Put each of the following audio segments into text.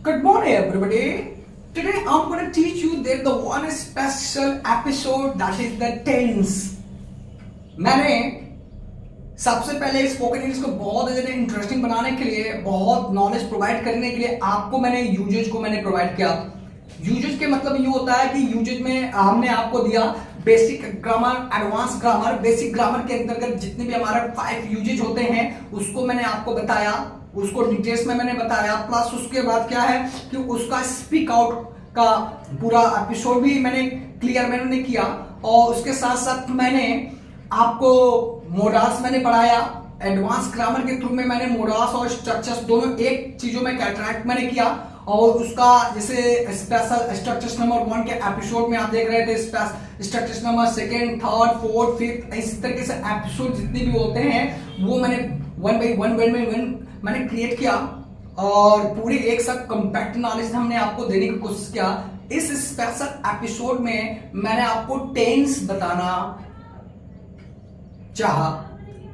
Good morning, everybody. Today I'm going to teach you that the one special episode that is the tense. मैंने सबसे पहले spoken English को बहुत ज्यादा interesting बनाने के लिए, बहुत नॉलेज प्रोवाइड करने के लिए आपको मैंने यूजेज को मैंने प्रोवाइड किया। यूजेज के मतलब ये होता है कि यूजेज में हमने आपको दिया basic grammar, advance grammar. Basic grammar के अंतर्गत जितने भी हमारे 5 यूजेज होते हैं उसको मैंने आपको बताया, उसको डिटेल्स में मैंने बताया। प्लस उसके बाद क्या है कि उसका स्पीक आउट का पूरा एपिसोड भी मैंने क्लियर मैंने किया, और उसके साथ साथ मैंने आपको मोडास मैंने पढ़ाया। एडवांस ग्रामर के थ्रू में मैंने मोडास और स्ट्रक्चर्स दोनों एक चीजों में कैटरैक्ट मैंने किया, और उसका जैसे स्पेशल स्ट्रक्चर्स नंबर 1 के एपिसोड में आप देख रहे थे, structures number 2nd, 3rd, 4th, 5th, इस तरीके से एपिसोड जितने भी होते हैं वो मैंने 1 by 1 मैंने क्रिएट किया, और पूरी एक साथ कंपैक्ट नॉलेज हमने आपको देने की कोशिश किया। इस स्पेशल एपिसोड में मैंने आपको टेंस बताना चाहा।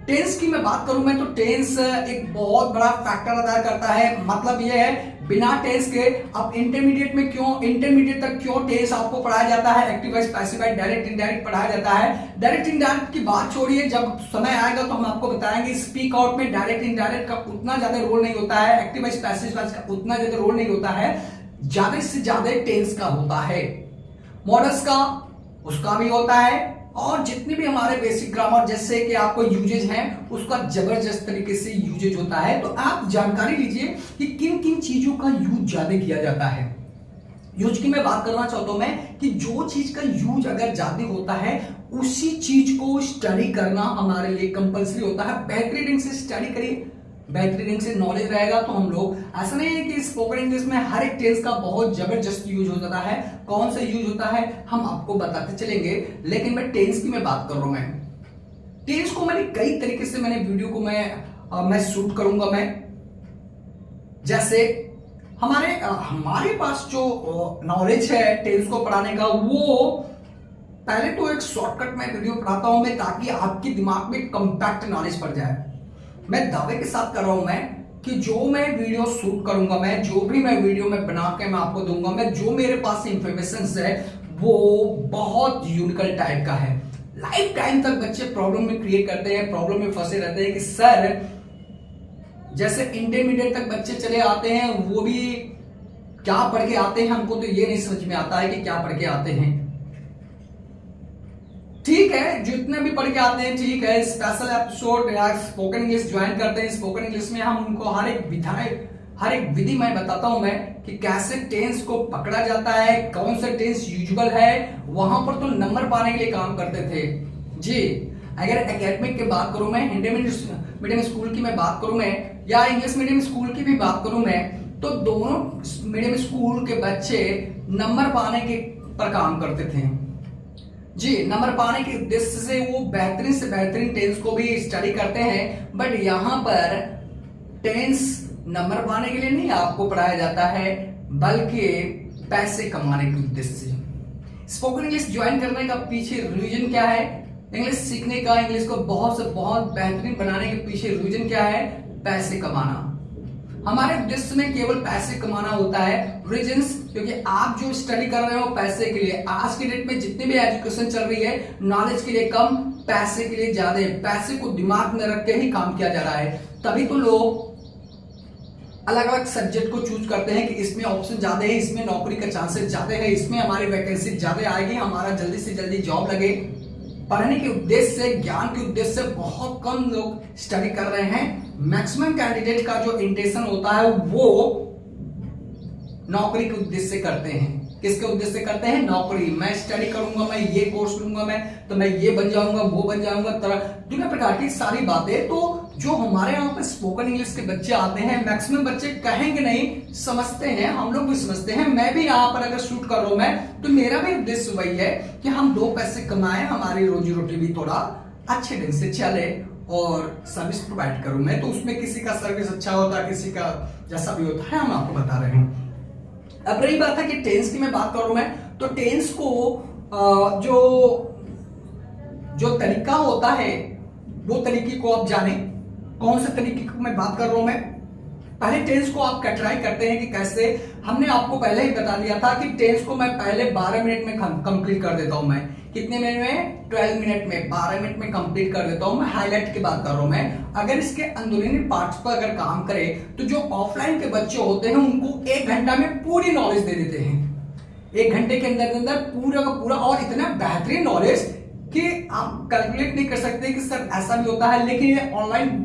टेंस की मैं बात करूं मैं तो टेंस एक बहुत बड़ा फैक्टर अदा करता है। मतलब यह है बिना टेंस के अब इंटरमीडिएट तक क्यों टेंस आपको पढ़ाया जाता है, active voice, passive voice, direct indirect पढ़ाया जाता है। डायरेक्ट इनडायरेक्ट की बात छोड़िए, जब समय आएगा तो हम आपको बताएंगे। स्पीक आउट में डायरेक्ट इनडायरेक्ट का उतना ज्यादा रोल नहीं होता है, एक्टिव वॉइस, पैसिव वॉइस का उतना ज्यादा रोल नहीं होता है, ज्यादा से ज्यादा टेंस का होता है। मॉडल्स का उसका भी होता है, और जितने भी हमारे बेसिक ग्रामर जैसे कि आपको यूजेज हैं उसका जबरदस्त तरीके से यूजेज होता है। तो आप जानकारी लीजिए कि किन किन चीजों का यूज ज्यादा किया जाता है। यूज की मैं बात करना चाहता हूं मैं कि जो चीज का यूज अगर ज्यादा होता है उसी चीज को स्टडी करना हमारे लिए कंपल्सरी होता है। बेहतरीन से स्टडी करिए, बेहतरीन से नॉलेज रहेगा तो हम लोग, ऐसा नहीं है कि स्पोकन इंग्लिश में हर एक टेंस का बहुत जबरदस्त यूज हो जाता है। कौन सा यूज होता है हम आपको बताते चलेंगे, लेकिन मैं टेंस की मैं बात कर रहा हूं। मैं टेंस को मैंने कई तरीके से मैंने वीडियो को मैं शूट करूंगा। मैं जैसे हमारे पास जो नॉलेज है टेंस को पढ़ाने का, वो पहले तो एक शॉर्टकट में वीडियो पढ़ाता हूं मैं, ताकि आपके दिमाग में कंपैक्ट नॉलेज पड़ जाए। मैं दावे के साथ कर रहा हूं मैं कि जो मैं वीडियो शूट करूंगा, मैं जो भी मैं वीडियो में बना के मैं आपको दूंगा, मैं जो मेरे पास इंफॉर्मेशन है वो बहुत यूनिकल टाइप का है। लाइफ टाइम तक बच्चे प्रॉब्लम में क्रिएट करते हैं, प्रॉब्लम में फंसे रहते हैं कि सर, जैसे इंटरमीडिएट तक बच्चे चले आते हैं वो भी क्या पढ़ के आते हैं, हमको तो ये नहीं समझ में आता है कि क्या पढ़ के आते हैं। ठीक है, जितने भी पढ़ के आते हैं ठीक है, स्पेशल एपिसोड या स्पोकन इंग्लिश ज्वाइन करते हैं। स्पोकन इंग्लिश में हम उनको हर एक विधि मैं बताता हूं मैं कि कैसे टेंस को पकड़ा जाता है, कौन सा टेंस यूजुअल है। वहां पर तो नंबर पाने के लिए काम करते थे जी। अगर एकेडमिक की बात करूं मैं, हिंदी मीडियम स्कूल की मैं बात करूं मैं, या इंग्लिश मीडियम स्कूल की भी बात करूं मैं, तो दोनों मीडियम स्कूल के बच्चे नंबर पाने के पर काम करते थे जी। नंबर पाने के उद्देश्य से वो बेहतरीन से बेहतरीन टेंस को भी स्टडी करते हैं। बट यहां पर टेंस नंबर पाने के लिए नहीं आपको पढ़ाया जाता है, बल्कि पैसे कमाने के उद्देश्य से। स्पोकन इंग्लिश ज्वाइन करने का पीछे रीजन क्या है, इंग्लिश सीखने का, इंग्लिश को बहुत से बहुत बेहतरीन बनाने के पीछे रीजन क्या है, पैसे कमाना। हमारे उद्देश्य में केवल पैसे कमाना होता है। रीजंस, क्योंकि आप जो स्टडी कर रहे हो पैसे के लिए, आज की डेट में जितनी भी एजुकेशन चल रही है, नॉलेज के लिए कम, पैसे के लिए ज्यादा। पैसे को दिमाग में रख के ही काम किया जा रहा है। तभी तो लोग अलग अलग सब्जेक्ट को चूज करते हैं कि इसमें ऑप्शन ज्यादा है, इसमें नौकरी का चांसेस ज्यादा है, इसमें हमारी वैकेंसी ज्यादा आएगी, हमारा जल्दी से जल्दी जॉब लगे। पढ़ने के उद्देश्य से, ज्ञान के उद्देश्य से बहुत कम लोग स्टडी कर रहे हैं। मैक्सिमम कैंडिडेट का जो इंटेंशन होता है वो नौकरी के उद्देश्य से करते हैं। किसके उद्देश्य से करते हैं, नौकरी। मैं स्टडी करूंगा, मैं ये कोर्स लूंगा, मैं तो मैं ये बन जाऊंगा, वो बन जाऊंगा, तरह दुनिया प्रकार की सारी बातें। तो जो हमारे यहाँ पे स्पोकन इंग्लिश के बच्चे आते हैं, मैक्सिमम बच्चे कहेंगे नहीं, समझते हैं, हम लोग भी समझते हैं। मैं भी यहाँ पर अगर शूट कर रहा हूं मैं, तो मेरा भी उद्देश्य वही है कि हम 2 पैसे कमाएं, हमारी रोजी रोटी भी थोड़ा अच्छे ढंग से चले और सर्विस प्रोवाइड करूं मैं। तो उसमें किसी का सर्विस अच्छा होता है, किसी का जैसा भी होता है, हम आपको बता रहे हैं। अब रही बात है कि टेंस की मैं बात कर रहा हूं मैं, तो टेंस को जो तरीका होता है वो तरीके को आप जाने। कौन से तरीके की मैं बात कर रहा हूं मैं, पहले टेंस को आप ट्राई करते हैं कि कैसे। हमने आपको पहले ही बता दिया था कि टेंस को मैं पहले 12 मिनट में कंप्लीट कर देता हूं। मैं कितने मिनट में? 12 मिनट में, 12 मिनट में कंप्लीट कर देता हूं। मैं हाईलाइट की बात कर रहा हूं। मैं अगर इसके अंदरूनी पार्ट्स पर अगर काम करे तो जो ऑफलाइन के बच्चे होते हैं उनको 1 घंटा में पूरी नॉलेज दे देते हैं। 1 घंटे के अंदर पूरा का पूरा, और इतना बेहतरीन नॉलेज कि आप कैलकुलेट नहीं कर सकते कि सर ऐसा भी होता है। लेकिन ये ऑनलाइन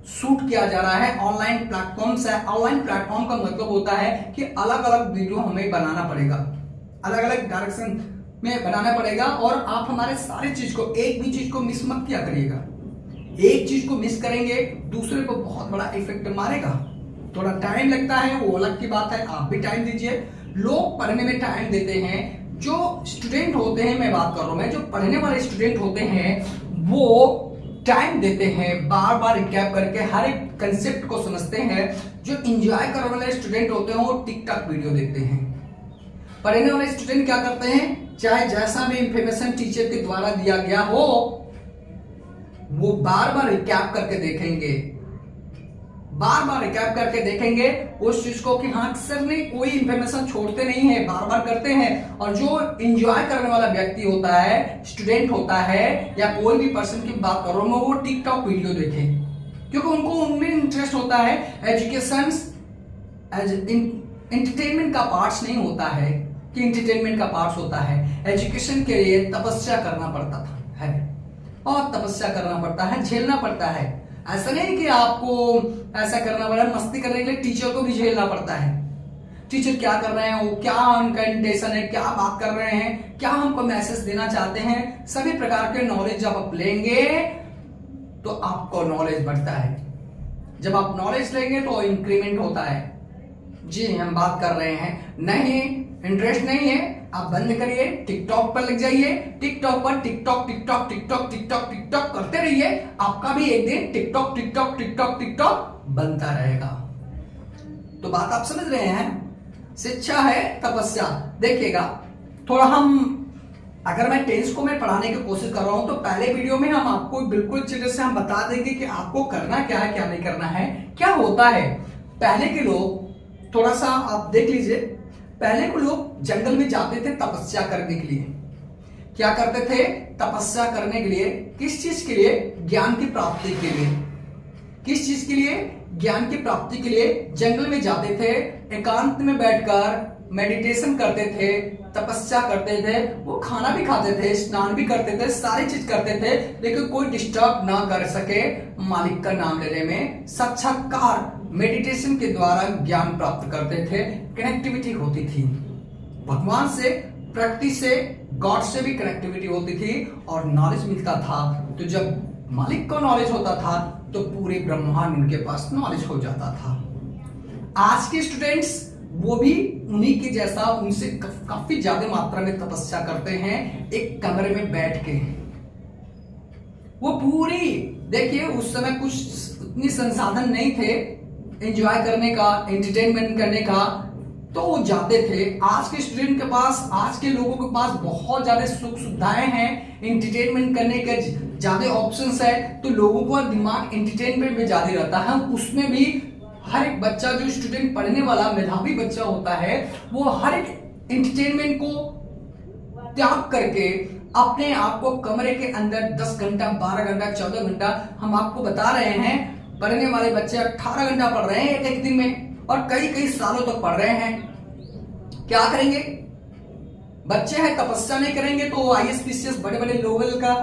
शूट किया जा रहा है, ऑनलाइन प्लेटफॉर्म से। ऑनलाइन प्लेटफॉर्म का मतलब होता है कि अलग अलग वीडियो हमें बनाना पड़ेगा, अलग अलग डायरेक्शन में बनाना पड़ेगा, और आप हमारे सारे चीज को, एक भी चीज को मिस मत किया करिएगा। एक चीज को मिस करेंगे दूसरे को बहुत बड़ा इफेक्ट मारेगा। थोड़ा टाइम लगता है, वो अलग की बात है, आप भी टाइम दीजिए। लोग पढ़ने में टाइम देते हैं, जो स्टूडेंट होते हैं, मैं बात कर रहा हूं, मैं जो पढ़ने वाले स्टूडेंट होते हैं वो टाइम देते हैं, बार बार रिकैप करके हर एक कंसेप्ट को समझते हैं। जो एंजॉय करने वाले स्टूडेंट होते हैं वो टिकटॉक वीडियो देखते हैं। पढ़ने वाले स्टूडेंट क्या करते हैं, चाहे जैसा भी इंफॉर्मेशन टीचर के द्वारा दिया गया हो वो बार बार रिकैप करके देखेंगे, बार बार रिकैप करके देखेंगे उस चीज को कि हाँ सर ने कोई इंफॉर्मेशन छोड़ते नहीं है, बार बार करते हैं। और जो एंजॉय करने वाला व्यक्ति होता है, स्टूडेंट होता है, या कोई भी पर्सन की बात कर रहा हूं, वो टिकटॉक वीडियो देखे, क्योंकि उनको उनमें इंटरेस्ट होता है। एजुकेशन एंटरटेनमेंट का पार्ट्स नहीं होता है कि एंटरटेनमेंट का पार्ट्स होता है। एजुकेशन के लिए तपस्या करना पड़ता है, और तपस्या करना पड़ता है, झेलना पड़ता है। ऐसा नहीं कि आपको ऐसा करना पड़ा, मस्ती करने के लिए टीचर को भी झेलना पड़ता है। टीचर क्या कर रहे हैं, वो क्या उनका इंटेंशन है, क्या बात कर रहे हैं, क्या हमको मैसेज देना चाहते हैं, सभी प्रकार के नॉलेज जब आप लेंगे तो आपको नॉलेज बढ़ता है। जब आप नॉलेज लेंगे तो इंक्रीमेंट होता है। जी हम बात कर रहे हैं, नहीं इंटरेस्ट नहीं है, आप बंद करिए, टिकटॉक पर लग जाइए, टिकटॉक पर TikTok TikTok TikTok TikTok TikTok करते रहिए, आपका भी एक दिन टिकटॉक टिकटॉक टिकटॉक टिकटॉक बनता रहेगा। तो बात आप समझ रहे हैं, शिक्षा है तपस्या। देखिएगा थोड़ा हम, अगर मैं टेंस को मैं पढ़ाने की कोशिश कर रहा हूं तो पहले वीडियो में हम आपको बिल्कुल अच्छे से हम बता देंगे कि आपको करना क्या है, क्या नहीं करना है, क्या होता है। पहले के लोग, थोड़ा सा आप देख लीजिए, पहले को लोग जंगल में जाते थे तपस्या करने के लिए। क्या करते थे? तपस्या करने के लिए। किस चीज के लिए? ज्ञान की प्राप्ति के लिए। किस चीज के लिए? ज्ञान की प्राप्ति के लिए जंगल में जाते थे, एकांत में बैठकर मेडिटेशन करते थे, तपस्या करते थे। वो खाना भी खाते थे, स्नान भी करते थे, सारी चीज करते थे, लेकिन कोई डिस्टर्ब ना कर सके मालिक का नाम लेने में। साक्षात्कार मेडिटेशन के द्वारा ज्ञान प्राप्त करते थे। कनेक्टिविटी होती थी भगवान से, प्रकृति से, गॉड से भी कनेक्टिविटी होती थी और नॉलेज मिलता था। तो जब मालिक को नॉलेज होता था तो पूरे ब्रह्मांड उनके पास नॉलेज हो जाता था। आज के स्टूडेंट्स वो भी उन्हीं के जैसा, उनसे काफी ज्यादा मात्रा में तपस्या करते हैं एक कमरे में बैठ के। वो पूरी, देखिए उस समय कुछ उतनी संसाधन नहीं थे एंजॉय करने का, एंटरटेनमेंट करने का, तो वो जाते थे। आज के स्टूडेंट के पास, आज के लोगों के पास बहुत ज्यादा सुख सुविधाएं हैं, एंटरटेनमेंट करने के ज्यादा ऑप्शंस है, तो लोगों का दिमाग एंटरटेनमेंट में ज्यादा रहता है। उसमें भी हर एक बच्चा, जो स्टूडेंट पढ़ने वाला मेधावी बच्चा होता है, वो हर एक एंटरटेनमेंट को त्याग करके अपने आप को कमरे के अंदर 10 घंटा, 12 घंटा, 14 घंटा, हम आपको बता रहे हैं पढ़ने वाले बच्चे 18 घंटा पढ़ रहे हैं एक दिन में, और कई कई सालों तक पढ़ रहे हैं। क्या करेंगे? बच्चे हैं, तपस्या नहीं करेंगे तो आईएएस पीसीएस बड़े बड़े लेवल का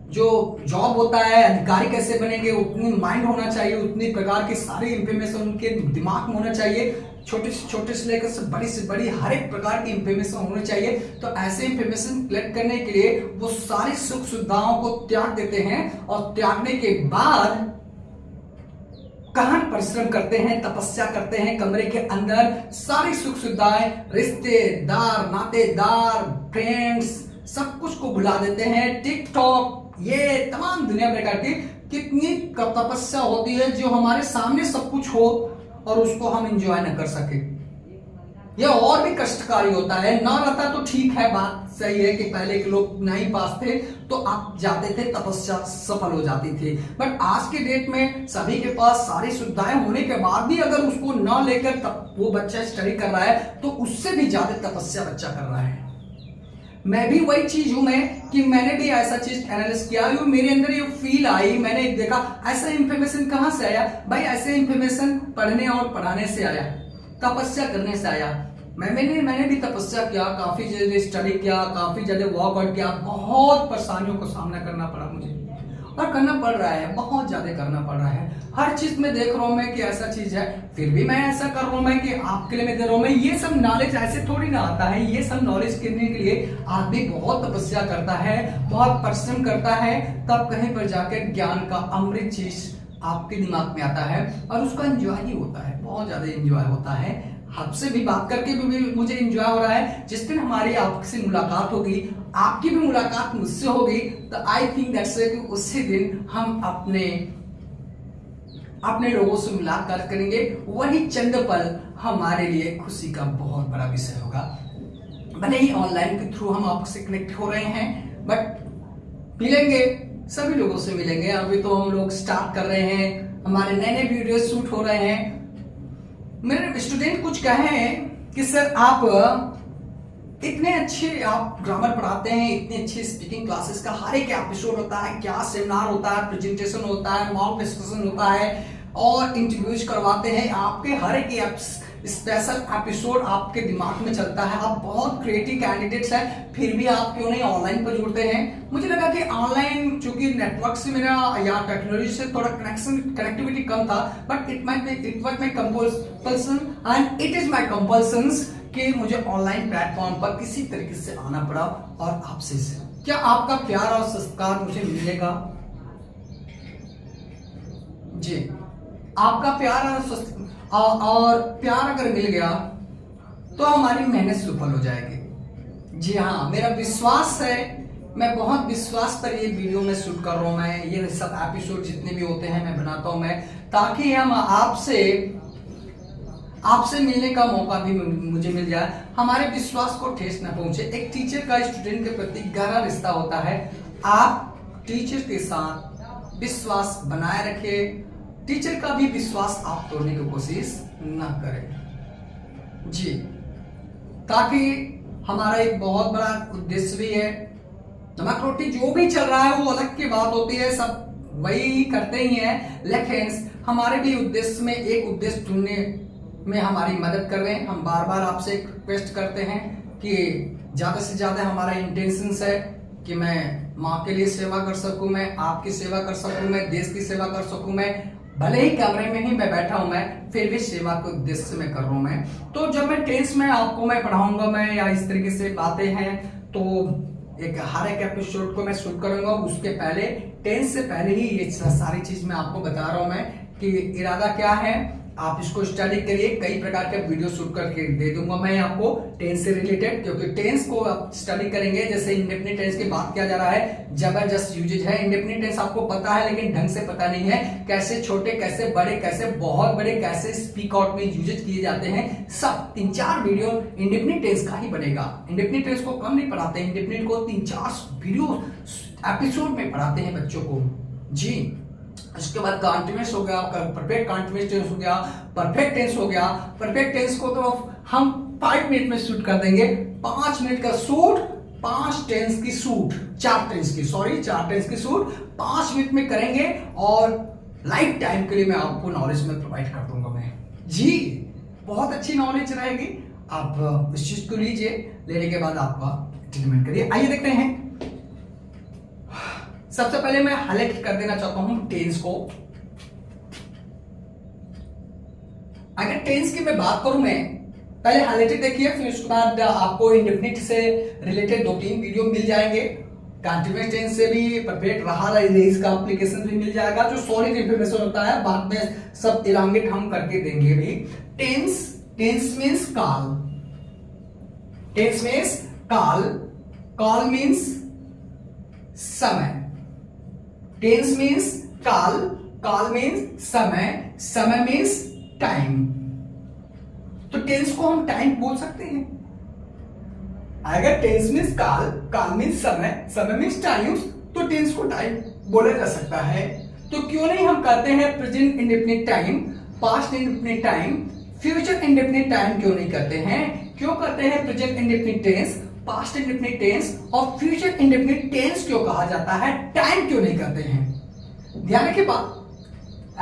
जो जॉब होता है, अधिकारी कैसे बनेंगे, उतनी माइंड होना चाहिए, उतनी प्रकार की सारी इंफॉर्मेशन उनके दिमाग में होना चाहिए। छोटे से लेकर से बड़ी हर एक प्रकार की इंफॉर्मेशन होनी चाहिए। तो ऐसे इंफॉर्मेशन कलेक्ट करने के लिए वो सारी सुख सुविधाओं को त्याग देते हैं, और त्यागने के बाद कठिन परिश्रम करते हैं, तपस्या करते हैं कमरे के अंदर। सारी सुख सुविधाएं, रिश्तेदार, नातेदार, फ्रेंड्स, सब कुछ को भुला देते हैं। टिकटॉक, ये तमाम दुनिया प्रकार की कितनी तपस्या होती है जो हमारे सामने सब कुछ हो और उसको हम एंजॉय न कर सके। यह और भी कष्टकारी होता है। ना रहता तो ठीक है, बात सही है कि पहले के लोग नहीं पास थे तो आप जाते थे, तपस्या सफल हो जाती थी। बट आज के डेट में सभी के पास सारी सुविधाएं होने के बाद भी अगर उसको न लेकर वो बच्चा स्टडी कर रहा है तो उससे भी ज्यादा तपस्या बच्चा कर रहा है। मैं भी वही चीज हूं मैं कि मैंने भी ऐसा चीज एनालिसिस किया, मेरे अंदर ये फील आई, मैंने देखा ऐसा इंफॉर्मेशन कहां से आया भाई, ऐसे इंफॉर्मेशन पढ़ने और पढ़ाने से आया, तपस्या करने से आया। मैंने भी तपस्या किया, काफी ज्यादा स्टडी किया, काफी ज्यादा वर्कआउट किया, बहुत परेशानियों को सामना करना पड़ा मुझे और करना पड़ रहा है, बहुत ज्यादा करना पड़ रहा है। हर चीज में देख रहा हूं मैं कि ऐसा चीज है, फिर भी मैं ऐसा कर रहा हूं मैं कि आपके लिए मैं दे रहा हूं मैं। ये सब नॉलेज ऐसे थोड़ी ना आता है, ये सब नॉलेज करने के लिए आदमी बहुत तपस्या करता है, बहुत परिश्रम करता है, तब कहीं पर जाकर ज्ञान का अमृत चीज आपके दिमाग में आता है और उसका एंजॉय ही होता है, बहुत ज्यादा एंजॉय होता है। आपसे भी बात करके भी मुझे एंजॉय हो रहा है। जिस दिन हमारी आपसे मुलाकात होगी, आपकी भी मुलाकात मुझसे होगी, तो आई थिंक दैट्स कि उसी दिन हम अपने लोगों से मुलाकात करेंगे। वही चंद पल हमारे लिए खुशी का बहुत बड़ा विषय होगा। भले ही ऑनलाइन के थ्रू हम आपसे कनेक्ट हो रहे हैं, बट मिलेंगे, सभी लोगों से मिलेंगे। अभी तो हम लोग स्टार्ट कर रहे हैं, हमारे नए नए वीडियो शूट हो रहे हैं। मेरे स्टूडेंट कुछ कहे हैं कि सर आप इतने अच्छे आप ग्रामर पढ़ाते हैं, इतने अच्छे स्पीकिंग क्लासेस का हर एक एपिसोड होता है, क्या सेमिनार होता है, प्रेजेंटेशन होता है, मॉक डिस्कशन होता है और इंटरव्यूज करवाते हैं, आपके हर एक स्पेशल एपिसोड आपके दिमाग में चलता है, आप बहुत क्रिएटिव कैंडिडेट्स हैं, फिर भी आप क्यों नहीं ऑनलाइन पर जुड़ते हैं। मुझे लगा कि ऑनलाइन चूंकि नेटवर्क से मेरा या टेक्नोलॉजी से थोड़ा कनेक्टिविटी कम था, but it was my compulsion and it is my compulsions कि मुझे ऑनलाइन प्लेटफॉर्म पर किसी तरीके से आना पड़ा और आपसे क्या आपका प्यार और सत्कार मुझे मिलेगा जी। आपका प्यार और प्यार अगर मिल गया तो हमारी मेहनत सफल हो जाएगी। जी हाँ, मेरा विश्वास है, मैं बहुत विश्वास पर ये वीडियो में शूट कर रहा हूं मैं, ये सब एपिसोड जितने भी होते हैं मैं बनाता हूं मैं, ताकि हम आपसे मिलने का मौका भी मुझे मिल जाए, हमारे विश्वास को ठेस न पहुंचे। एक टीचर का स्टूडेंट के प्रति गहरा रिश्ता होता है, आप टीचर के साथ विश्वास बनाए रखें, टीचर का भी विश्वास आप तोड़ने की कोशिश ना करें जी, ताकि हमारा एक बहुत बड़ा उद्देश्य भी है। नमक रोटी जो भी चल रहा है वो अलग की बात होती है, सब वही करते ही हैं, लेकिन हमारे भी उद्देश्य में एक उद्देश्य ढूंढने में हमारी मदद कर रहे हैं। हम बार बार आपसे रिक्वेस्ट करते हैं कि ज्यादा से ज्यादा हमारा इंटेंशन है कि मैं माँ के लिए सेवा कर सकूं, मैं आपकी सेवा कर सकूं, मैं देश की सेवा कर सकूं, मैं भले ही कैमरे में ही मैं बैठा हूं, मैं फिर भी सेवा के उद्देश्य से मैं कर रहा हूं मैं। तो जब मैं टेंस में आपको मैं पढ़ाऊंगा मैं या इस तरीके से बातें हैं, तो हर एक एपिसोड को मैं शूट करूंगा, उसके पहले टेंस से पहले ही ये सारी चीज मैं आपको बता रहा हूं मैं कि इरादा क्या है। आप इसको स्टडी करिए, कई प्रकार के वीडियो शूट करके दे दूंगा मैं आपको टेंस से रिलेटेड, क्योंकि टेंस को आप स्टडी करेंगे, जैसे इंडेफिनिट टेंस की बात किया जा रहा है, जबरदस्त यूजेज है। इंडेफिनिट टेंस आपको पता है लेकिन ढंग से पता नहीं है, कैसे छोटे, कैसे बड़े, कैसे बहुत बड़े, कैसे स्पीक आउट में यूजेज किए जाते हैं, सब 3-4 वीडियो इंडेफिनिट टेंस का ही बनेगा। इंडेफिनिट टेंस को कम नहीं पढ़ाते, इंडेफिनिट को 3-4 वीडियो एपिसोड में पढ़ाते हैं बच्चों को जी। इसके बाद कॉन्टिन्यूअस हो गया, परफेक्ट कॉन्टिन्यूअस टेंस हो गया, परफेक्ट टेंस हो गया। परफेक्ट टेंस को तो हम 5 मिनट में शूट कर देंगे, 5 मिनट का शूट, 4 टेंस की शूट 5 मिनट में करेंगे और लाइफ टाइम के लिए मैं आपको नॉलेज में प्रोवाइड कर दूंगा मैं जी। बहुत अच्छी नॉलेज रहेगी, आप इस चीज को लीजिए, लेने के बाद आपका ट्रीटमेंट करिए। आइए देखते हैं। सबसे पहले मैं हाईलाइट कर देना चाहता हूं टेंस को। अगर टेंस की मैं बात करूं, मैं पहले हाईलाइटेड देखिए, फिर उसके बाद आपको इंडेफिनिट से रिलेटेड 2-3 वीडियो मिल जाएंगे। कंटीन्यूअस टेंस से भी, परफेक्ट रहा इसका एप्लीकेशन भी मिल जाएगा, जो सॉलिड इंफॉर्मेशन होता है बाद में सब इलांगेट हम करके देंगे भी। टेंस मींस काल, टेंस मींस काल, काल मींस समय, टेंस मीन्स काल, काल मीन्स समय, समय मीन्स टाइम। तो टेंस को हम टाइम बोल सकते हैं। अगर टेंस मीन्स काल, काल मीन्स समय, समय मीन्स टाइम, तो टेंस को टाइम बोला जा सकता है। तो क्यों नहीं हम कहते हैं present indefinite time, past indefinite time, future indefinite time क्यों नहीं करते हैं? क्यों करते हैं present indefinite tense, past indefinite tense और फ्यूचर इंडेफिनिट टेंस क्यों कहा जाता है, टाइम क्यों नहीं करते हैं? ध्यान रखिए बात,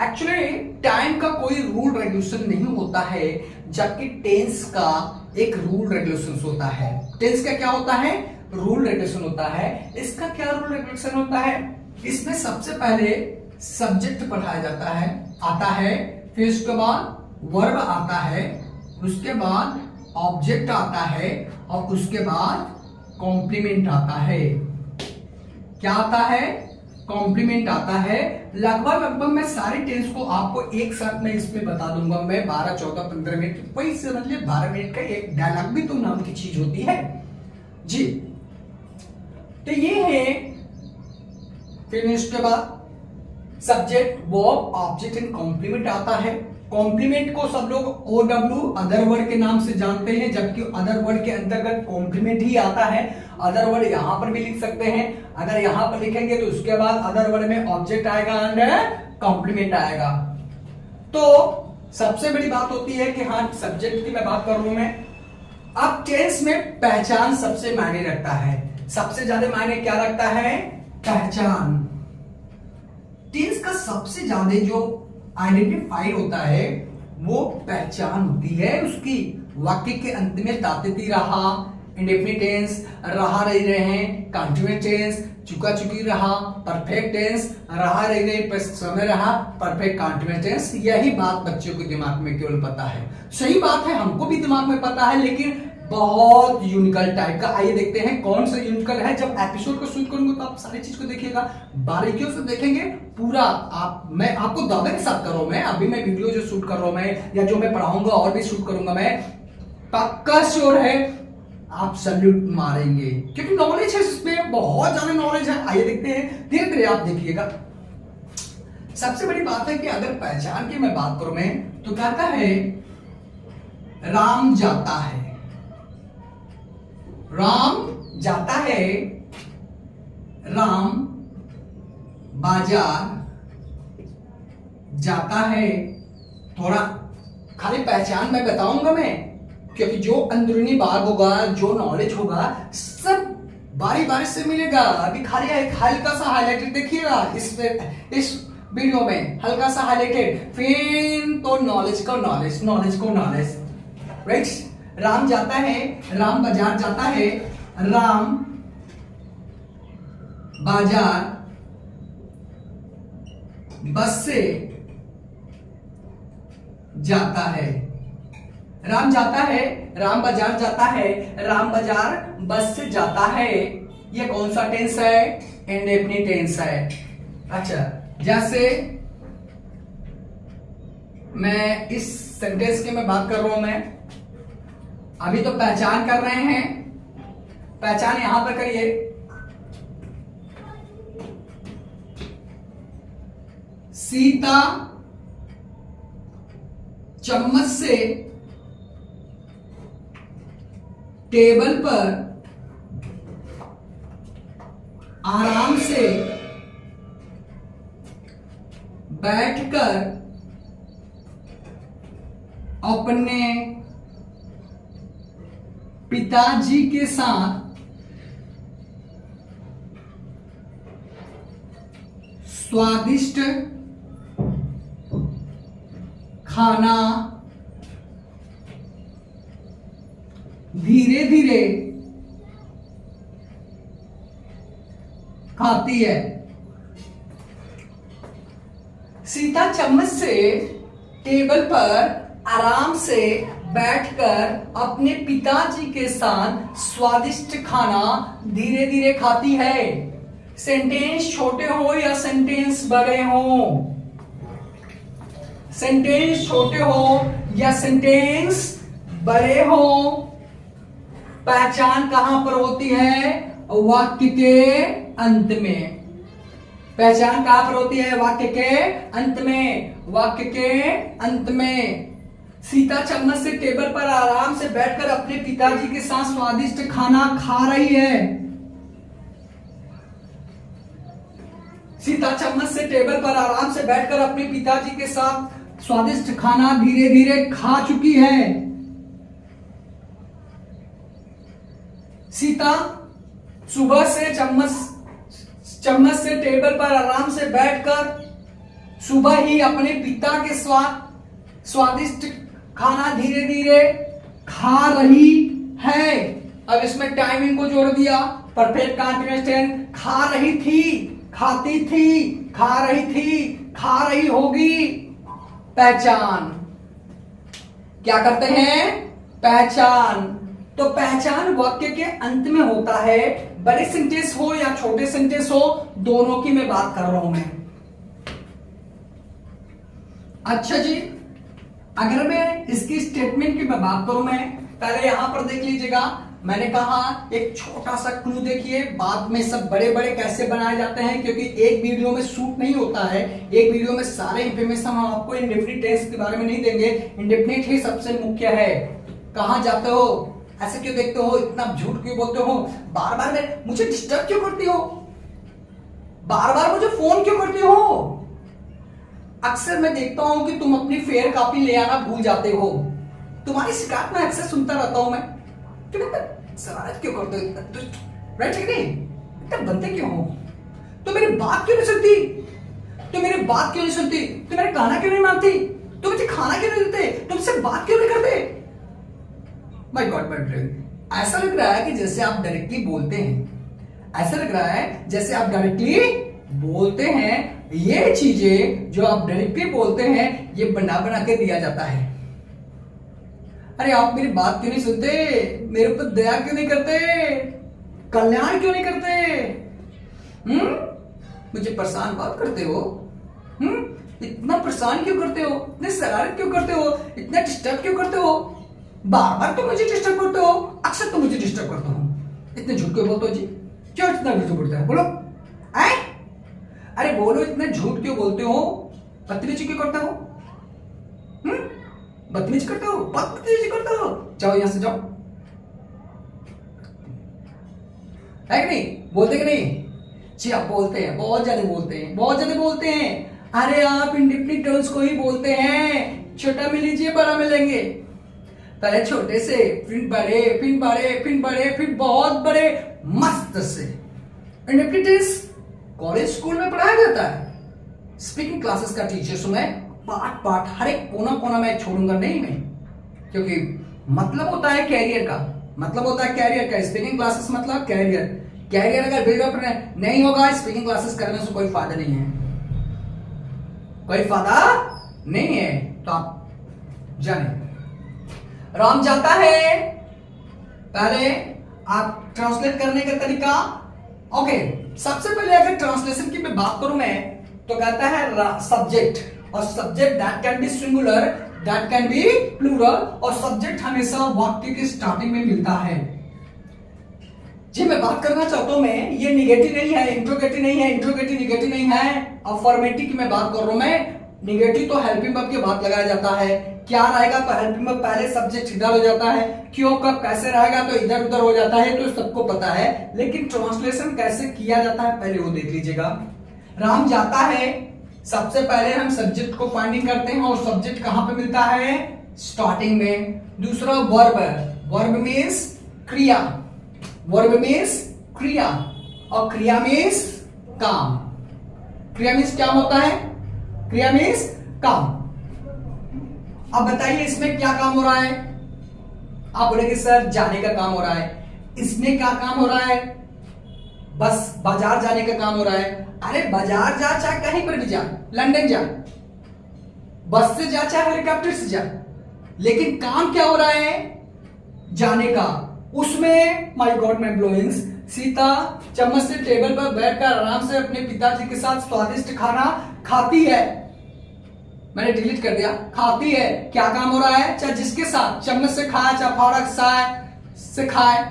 एक्चुअली टाइम का कोई रूल रेगुलेशन नहीं होता है, जबकि टेंस का एक रूल रेगुलेशन होता है। टेंस का क्या होता है? रूल रेगुलेशन होता है। इसका क्या रूल रेगुलेशन होता है? इसमें सबसे पहले सब्जेक्ट पढ़ाया जाता है, आता है, फिर उसके बाद वर्ब आता है, उसके बाद ऑब्जेक्ट आता है और उसके बाद कॉम्प्लीमेंट आता है। क्या आता है? कॉम्प्लीमेंट आता है। लगभग मैं सारे टेंस को आपको एक साथ में इसमें बता दूंगा। मैं 12, 14, 15 मिनट, वही समझ लिया 12 मिनट का एक डायलॉग भी तो नाम की चीज होती है जी। तो ये है, फिर इसके बाद subject, verb, object and complement आता है। कॉम्प्लीमेंट को सब लोग OW अदर वर्ड के नाम से जानते हैं, जबकि अदर वर्ड के अंतर्गत कॉम्प्लीमेंट ही आता है। अदर वर्ड यहां पर भी लिख सकते हैं, अगर यहां पर लिखेंगे तो उसके बाद अदर वर्ड में ऑब्जेक्ट आएगा एंड कॉम्प्लीमेंट आएगा। तो सबसे बड़ी बात होती है कि हाँ, सब्जेक्ट की मैं बात कर रहा हूं मैं। अब टेंस में पहचान सबसे मायने रखता है, सबसे ज्यादा मायने क्या रखता है? पहचान। टेंस का सबसे ज्यादा जो आइडेंटिफाइड होता है वो पहचान होती है उसकी। वाक्य के अंत में दातेती रहा, इंडेफिनिट टेंस, रहा रह रहे हैं, कंटीन्यूअस टेंस, चुका चुकी रहा, परफेक्ट टेंस, रहा रह गई, समय रहा, परफेक्ट कंटीन्यूअस टेंस। यही बात बच्चों के दिमाग में केवल पता है। सही बात है, हमको भी दिमाग में पता है, लेकिन बहुत यूनिकल टाइप का। आइए देखते हैं कौन सा यूनिकल है। जब एपिसोड को शूट करूंगा तो आप सारी चीज को देखिएगा, बारीकियों से देखेंगे पूरा। मैं आपको दावे के साथ कर रहा हूं, मैं अभी मैं वीडियो जो शूट कर रहा हूं मैं, या जो मैं पढ़ाऊंगा और भी शूट करूंगा मैं, पक्का श्योर है आप सैल्यूट मारेंगे, क्योंकि नॉलेज है इसमें, बहुत ज्यादा नॉलेज है। आइए देखते हैं, धीरे धीरे आप देखिएगा। सबसे बड़ी बात है कि अगर पहचान की मैं बात करूं मैं, तो कहता है राम जाता है, राम जाता है, राम बाजार जाता है। थोड़ा खाली पहचान मैं बताऊंगा मैं, क्योंकि जो अंदरूनी भाग होगा, जो नॉलेज होगा, सब बारी बारी से मिलेगा। अभी खाली एक हल्का सा हाईलाइटेड देखिएगा इस वीडियो में, हल्का सा हाईलाइटेड, फिर तो नॉलेज को नॉलेज, नॉलेज को नॉलेज, राइट। राम जाता है, राम बाजार जाता है, राम बाजार बस से जाता है। राम जाता है, राम बाजार जाता है, राम बाजार बस से जाता है। ये कौन सा टेंस है? इंडेफिनिट टेंस है। अच्छा, जैसे मैं इस सेंटेंस की मैं बात कर रहा हूं मैं, अभी तो पहचान कर रहे हैं, पहचान यहां पर करिए। सीता चम्मच से टेबल पर आराम से बैठकर अपने पिताजी के साथ स्वादिष्ट खाना धीरे धीरे खाती है। सीता चम्मच से टेबल पर आराम से बैठकर अपने पिताजी के साथ स्वादिष्ट खाना धीरे धीरे खाती है। सेंटेंस छोटे हो या सेंटेंस बड़े हो, सेंटेंस छोटे हो या सेंटेंस बड़े हो, पहचान कहां पर होती है? वाक्य के अंत में। पहचान कहां पर होती है? वाक्य के अंत में, वाक्य के अंत में। सीता चम्मच से टेबल पर आराम से बैठकर अपने पिताजी के साथ स्वादिष्ट खाना खा रही है। सीता चम्मच से टेबल पर आराम से बैठकर अपने पिताजी के साथ स्वादिष्ट खाना धीरे धीरे खा चुकी है। सीता सुबह से चम्मच से टेबल पर आराम से बैठकर सुबह ही अपने पिता के स्वादिष्ट खाना धीरे धीरे खा रही है। अब इसमें टाइमिंग को जोड़ दिया, परफेक्ट कंटीन्यूअस टेंस। खा रही थी, खाती थी, खा रही थी, खा रही होगी। पहचान, क्या करते हैं? पहचान। तो पहचान वाक्य के अंत में होता है, बड़े सेंटेंस हो या छोटे सेंटेंस हो, दोनों की मैं बात कर रहा हूं मैं। अच्छा जी, अगर मैं इसकी स्टेटमेंट की मैं बात करूं, मैं पहले यहां पर देख लीजिएगा, मैंने कहा एक छोटा सा क्लू देखिए, बाद में सब बड़े बड़े कैसे बनाए जाते हैं, क्योंकि एक वीडियो में शूट नहीं होता है। एक वीडियो में सारे इंफॉर्मेशन हम आपको इंडेफिनिट टेंस के बारे में नहीं देंगे, इंडेफिनिट ही सबसे मुख्य है। कहां जाते हो, ऐसे क्यों देखते हो, इतना झूठ क्यों बोलते हो, बार बार मुझे डिस्टर्ब क्यों करती हो, बार बार मुझे फोन क्यों करती हो। अक्सर मैं देखता हूं कि तुम अपनी फेयर कॉपी ले आना भूल जाते हो। तुम्हारी शिकायत मैं अक्सर सुनता रहता हूं मैं, तुम इतना शरारत क्यों करते हो, इतना राइट है नहीं, इतना बनते क्यों हो, तो मेरी बात क्यों नहीं सुनती, तो मेरी बात क्यों नहीं सुनती, तो मेरा कहना क्यों नहीं मानती, तो मुझे खाना क्यों नहीं देते, तुमसे बात क्यों नहीं करते। माय गॉड माय ड्रीम, ऐसा लग रहा है कि जैसे आप डायरेक्टली बोलते हैं, ऐसा लग रहा है जैसे आप डायरेक्टली बोलते हैं। ये चीजें जो आप डायरेक्टली बोलते हैं, ये बना बना के दिया जाता है। अरे आप मेरी बात क्यों नहीं सुनते, मेरे ऊपर दया क्यों नहीं करते, कल्याण क्यों नहीं करते, मुझे परेशान बात करते हो, इतना परेशान क्यों करते हो, इतने शरारत क्यों करते हो, इतना डिस्टर्ब क्यों करते हो, बार बार तुम मुझे डिस्टर्ब करते हो, अक्सर तुम मुझे डिस्टर्ब करते हो, इतने झूठ क्यों बोलते हो जी, क्यों इतना झूठ बोलते हैं, बोलो आए? अरे बोलो, इतना झूठ क्यों बोलते हो, बदतमीजी क्यों करते हो, बदतमीजी करते हो, बदतमीजी करते हो, जाओ यहां से जाओ, है कि नहीं, बोलते कि नहीं जी, आप बोलते हैं, बहुत ज्यादा बोलते हैं, बहुत ज्यादा बोलते हैं। अरे आप इंडिफिनिट टर्म्स को ही बोलते हैं, छोटा में लीजिए बड़ा में लेंगे, पहले छोटे से, फिर बड़े, फिर बड़े, फिर बड़े, फिर बहुत बड़े, मस्त से। इंडिफिनिट टेंस कॉलेज स्कूल में पढ़ाया जाता है, स्पीकिंग क्लासेस का टीचर्स में पार्ट हर एक कोना कोना में छोड़ूंगा नहीं मैं, क्योंकि मतलब होता है कैरियर का, मतलब होता है कैरियर का, स्पीकिंग क्लासेस मतलब कैरियर। कैरियर अगर बिल्डअप नहीं होगा, स्पीकिंग क्लासेस करने से कोई फायदा नहीं है, कोई फायदा नहीं है। तो आप जाने, राम जाता है, पहले आप ट्रांसलेट करने का तरीका, ओके। सबसे पहले अगर ट्रांसलेशन की मैं बात करूं मैं, तो कहता है सब्जेक्ट, और subject that can be singular, that can be plural, और सब्जेक्ट हमेशा वाक्य की स्टार्टिंग में मिलता है। जी मैं बात करना चाहता हूं मैं, ये निगेटिव नहीं है, इंट्रोगेटिव नहीं है, इंट्रोगेटिव निगेटिव नहीं है, अफर्मेटिव की मैं बात कर रहा हूं मैं। निगेटिव तो हेल्पिंग वर्ब के बाद लगाया जाता है, क्या रहेगा तो हेल्पिंग वर्ब पहले, सब्जेक्ट इधर हो जाता है, क्यों कब कैसे रहेगा तो इधर उधर हो जाता है, तो सबको पता है। लेकिन ट्रांसलेशन कैसे किया जाता है पहले वो देख लीजिएगा। राम जाता है, सबसे पहले हम सब्जेक्ट को फाइंडिंग करते हैं, और सब्जेक्ट कहां पे मिलता है, स्टार्टिंग में। दूसरा वर्ब, वर्ब मीन्स क्रिया, वर्ब मीन्स क्रिया, और क्रिया मीन्स काम। क्रिया मीन्स क्या होता है, क्रिया मीन्स काम। अब बताइए इसमें क्या काम हो रहा है, आप बोलेंगे सर जाने का काम हो रहा है, इसमें क्या काम हो रहा है, बस बाजार जाने का काम हो रहा है। अरे बाजार जा, चाहे कहीं पर भी जा, लंदन जा, बस से जा, चाहे हेलीकॉप्टर से जा, लेकिन काम क्या हो रहा है, जाने का। उसमें माय गॉड माय ब्लोइंग्स, सीता चम्मच से टेबल पर बैठकर आराम से अपने पिताजी के साथ स्वादिष्ट खाना खाती है, मैंने डिलीट कर दिया, खाती है। क्या काम हो रहा है, चाहे जिसके साथ, चम्मच से खाए, चाहे फावड़ा से खाए,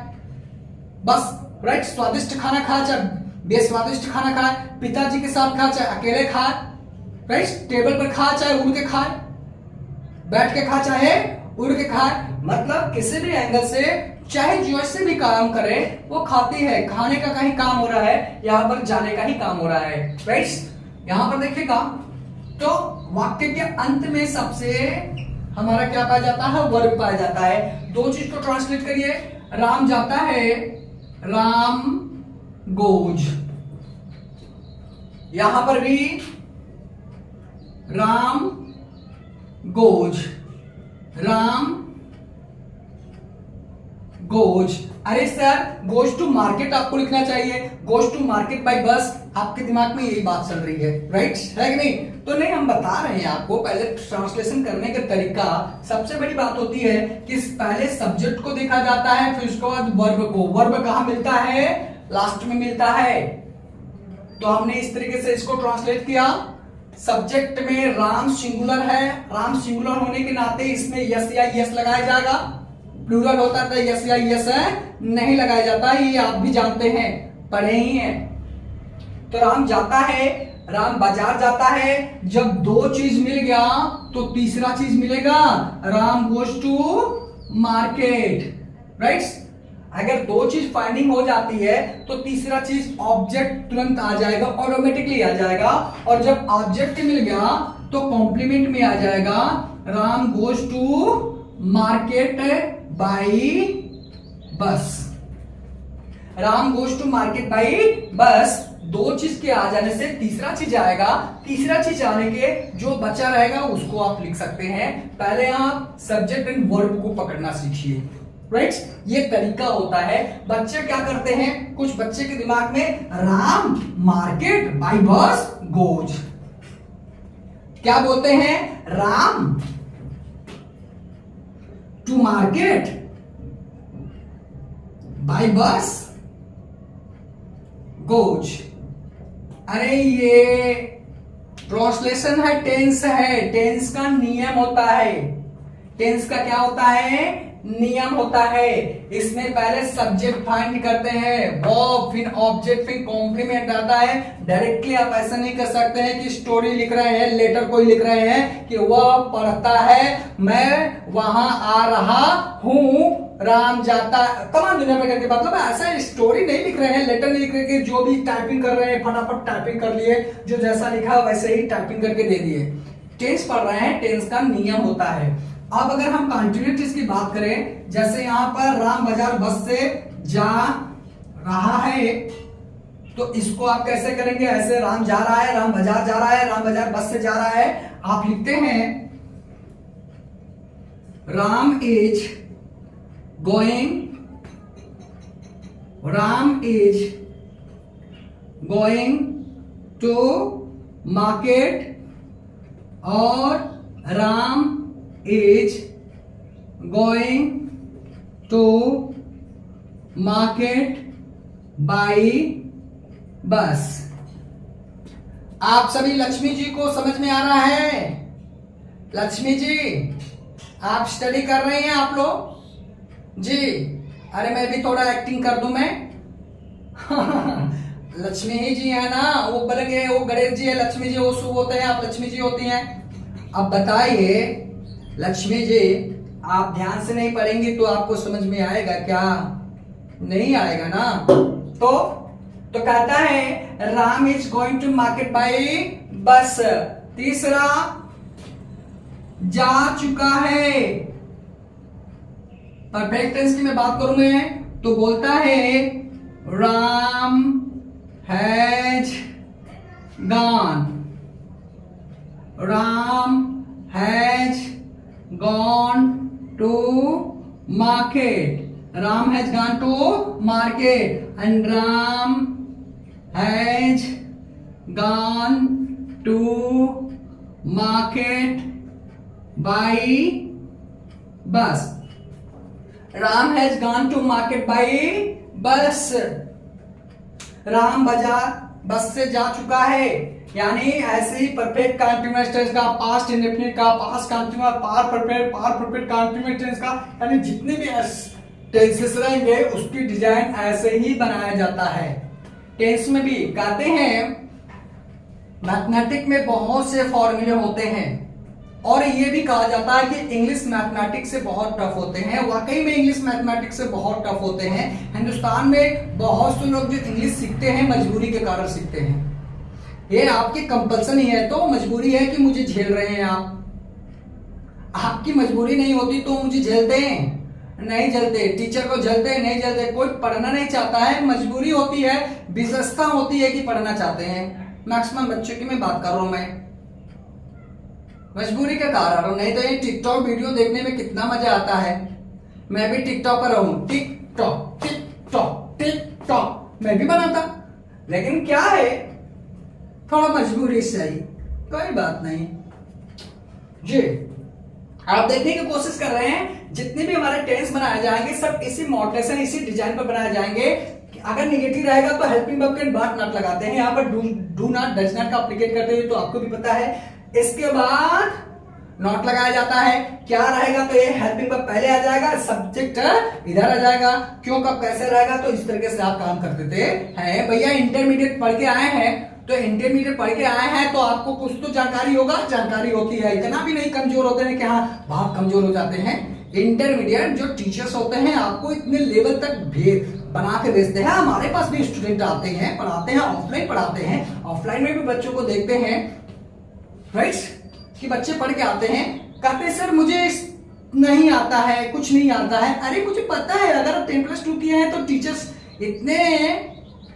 बस राइट, स्वादिष्ट खाना खाए, चाहे बेस्वादिष्ट खाना खाए, पिताजी के साथ खाए, चाहे अकेले खाए, राइट, टेबल पर खाए, चाहे उड़ के खाए, बैठ के खा चाहे उड़ के खाए, मतलब किसी भी एंगल से चाहे जैसे भी काम करे वो खाती है। खाने का कहीं काम हो रहा है, यहां पर जाने का ही काम हो रहा है, राइट। यहां पर देखिएगा तो वाक्य के अंत में सबसे हमारा क्या पाया जाता है, वर्ब पाया जाता है। दो चीज को ट्रांसलेट करिए, राम जाता है, राम गोज, यहां पर भी राम गोज, राम गोज। अरे सर गोज टू मार्केट आपको लिखना चाहिए, गोज टू मार्केट बाय बस, आपके दिमाग में यही बात चल रही है, राइट है कि नहीं? तो नहीं, हम बता रहे हैं आपको पहले ट्रांसलेशन करने का तरीका। सबसे बड़ी बात होती है कि पहले सब्जेक्ट को देखा जाता है, फिर उसके बाद वर्ब को। वर्ब कहां मिलता है, लास्ट में मिलता है। तो हमने इस तरीके से इसको ट्रांसलेट किया। सब्जेक्ट में राम सिंगुलर है, राम सिंगुलर होने के नाते इसमें यस या यस लगाया जाएगा। प्लूरल होता है यस या यस है नहीं लगाया जाता, ये आप भी जानते हैं, पढ़े ही हैं। तो राम जाता है, राम बाजार जाता है। जब दो चीज मिल गया तो तीसरा चीज मिलेगा, Ram goes to market, right. अगर दो चीज फाइंडिंग हो जाती है तो तीसरा चीज ऑब्जेक्ट तुरंत आ जाएगा, ऑटोमेटिकली आ जाएगा। और जब ऑब्जेक्ट मिल गया तो कॉम्प्लीमेंट में आ जाएगा, Ram goes to market by bus. Ram goes to market by bus, दो चीज के आ जाने से तीसरा चीज आएगा। तीसरा चीज आने के जो बचा रहेगा उसको आप लिख सकते हैं। पहले आप सब्जेक्ट एंड वर्ब को पकड़ना सीखिए, राइट। ये तरीका होता है। बच्चे क्या करते हैं, कुछ बच्चे के दिमाग में राम मार्केट बाई बस गोज, क्या बोलते हैं, राम टू मार्केट बाय बस गोज। अरे ये ट्रांसलेशन है, टेंस है, टेंस का नियम होता है। टेंस का क्या होता है, नियम होता है। इसमें पहले सब्जेक्ट फाइंड करते हैं, वर्ब, फिर ऑब्जेक्ट, फिर कॉम्प्लीमेंट आता है। डायरेक्टली आप ऐसा नहीं कर सकते हैं कि स्टोरी लिख रहे हैं, लेटर कोई लिख रहे हैं कि वह पढ़ता है, मैं वहां आ रहा हूं, राम जाता, तमाम दुनिया में करके, मतलब ऐसा स्टोरी नहीं लिख रहे हैं, लेटर नहीं लिख रहे कि जो भी टाइपिंग कर रहे हैं फटाफट टाइपिंग कर लिए, जो जैसा लिखा वैसे ही टाइपिंग करके दे दिए। टेंस पढ़ रहे हैं, टेंस का नियम होता है। अब अगर हम कंटिन्यूटीज की बात करें, जैसे यहां पर राम बाजार बस से जा रहा है, तो इसको आप कैसे करेंगे, ऐसे राम जा रहा है, राम बाजार जा रहा है, राम बाजार बस से जा रहा है। आप लिखते हैं Ram is going to market, और Ram is going to market by bus. आप सभी लक्ष्मी जी को समझ में आ रहा है? लक्ष्मी जी आप स्टडी कर रही हैं आप लोग जी? अरे मैं भी थोड़ा एक्टिंग कर दूं मैं। लक्ष्मी ही जी है ना, वो बोलेंगे वो गणेश जी है, लक्ष्मी जी वो शुभ होते हैं, आप लक्ष्मी जी होती हैं। अब बताइए लक्ष्मी जी, आप ध्यान से नहीं पढ़ेंगे तो आपको समझ में आएगा क्या? नहीं आएगा ना। तो कहता है Ram is going to market by bus. तीसरा, जा चुका है। परफेक्ट टेंस की मैं बात करूं मैं तो बोलता है Ram has gone, Ram has gone to market, Ram has gone to market, and Ram has gone to market by bus. Ram has gone to market by bus. Ram बाजार बस से जा चुका है, यानी ऐसे ही परफेक्ट कंटीन्यूअस टेंस का, पास्ट इंडेफिनिट का, पास्ट कंटीन्यूअस, पार परफेक्ट कंटीन्यूअस टेंस का, यानी जितने भी टेंसेस रहेंगे उसकी डिजाइन ऐसे ही बनाया जाता है। टेंस में भी कहते हैं मैथमेटिक्स में बहुत से फॉर्मूले होते हैं, और ये भी कहा जाता है कि इंग्लिश मैथमेटिक्स से बहुत टफ होते हैं। वाकई में इंग्लिश मैथमेटिक्स से बहुत टफ होते हैं। हिंदुस्तान में बहुत से लोग जो इंग्लिश सीखते हैं मजबूरी के कारण सीखते हैं। ये आपकी कंपल्सन ही है तो मजबूरी है कि मुझे झेल रहे हैं आप। आपकी मजबूरी नहीं होती तो मुझे झेलते हैं, नहीं झेलते, टीचर को झेलते हैं, नहीं झेलते। कोई पढ़ना नहीं चाहता है, मजबूरी होती है, विशेषता होती है कि पढ़ना चाहते हैं। मैक्सिमम बच्चों की मैं बात कर रहा हूं, मैं मजबूरी के कारण। नहीं तो ये टिकटॉक वीडियो देखने में कितना मजा आता है। मैं भी टिकटॉकर हूं, टिकटॉक टिकटॉक टिकटॉक मैं भी बनाता, लेकिन क्या है थोड़ा मजबूरी से ही, कोई बात नहीं जी। आप देखने की कोशिश कर रहे हैं जितने भी हमारे टेंस बनाए जाएंगे सब इसी मॉडरेशन इसी डिजाइन पर बनाए जाएंगे। अगर निगेटिव रहेगा तो हेल्पिंग वर्ब के बाद नॉट लगाते हैं। यहाँ पर डू नॉट डज नॉट का एप्लीकेट करते हुए तो आपको भी पता है। इसके बाद नॉट लगाया जाता है। क्या रहेगा तो ये हेल्पिंग वर्ब पहले आ जाएगा, सब्जेक्ट इधर आ जाएगा। क्यों कब कैसे रहेगा तो इस तरीके से आप काम करते थे हैं। भैया इंटरमीडिएट पढ़ के आए हैं तो इंटरमीडिएट पढ़ के आए हैं तो आपको कुछ तो जानकारी होगा, जानकारी होती है। इतना भी नहीं कमजोर होते हैं कि हाँ बहुत कमजोर हो जाते हैं। इंटरमीडिएट जो टीचर्स होते हैं आपको इतने लेवल तक बना के भेजते हैं। हमारे पास भी स्टूडेंट आते हैं, पढ़ाते हैं, ऑफलाइन पढ़ाते हैं। ऑफलाइन में भी बच्चों को देखते हैं राइट कि बच्चे पढ़ के आते हैं, कहते हैं सर मुझे नहीं आता है, कुछ नहीं आता है। अरे मुझे पता है, अगर आप 10+2 किए हैं तो टीचर्स इतने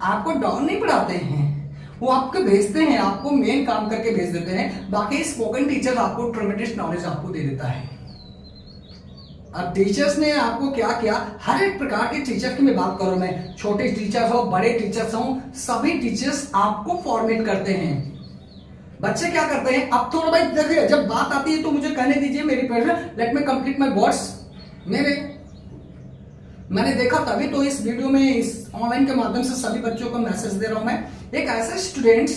आपको डाउन नहीं पढ़ाते हैं, वो आपको भेजते हैं, आपको मेन काम करके भेज देते हैं। बाकी स्पोकन टीचर आपको ट्रेमेंडस नॉलेज आपको दे देता है। अब टीचर्स ने आपको क्या किया, हर एक प्रकार के टीचर की मैं बात करूं, मैं छोटे टीचर्स हो बड़े टीचर्स हो, सभी टीचर्स आपको फॉर्मेट करते हैं। बच्चे क्या करते हैं, अब थोड़ा भाई देखिए जब बात आती है तो मुझे कहने दीजिए मेरी प्रश्न, let me complete my words. मैंने देखा तभी तो इस वीडियो में इस ऑनलाइन के माध्यम से सभी बच्चों को मैसेज दे रहा हूं मैं। एक ऐसे स्टूडेंट्स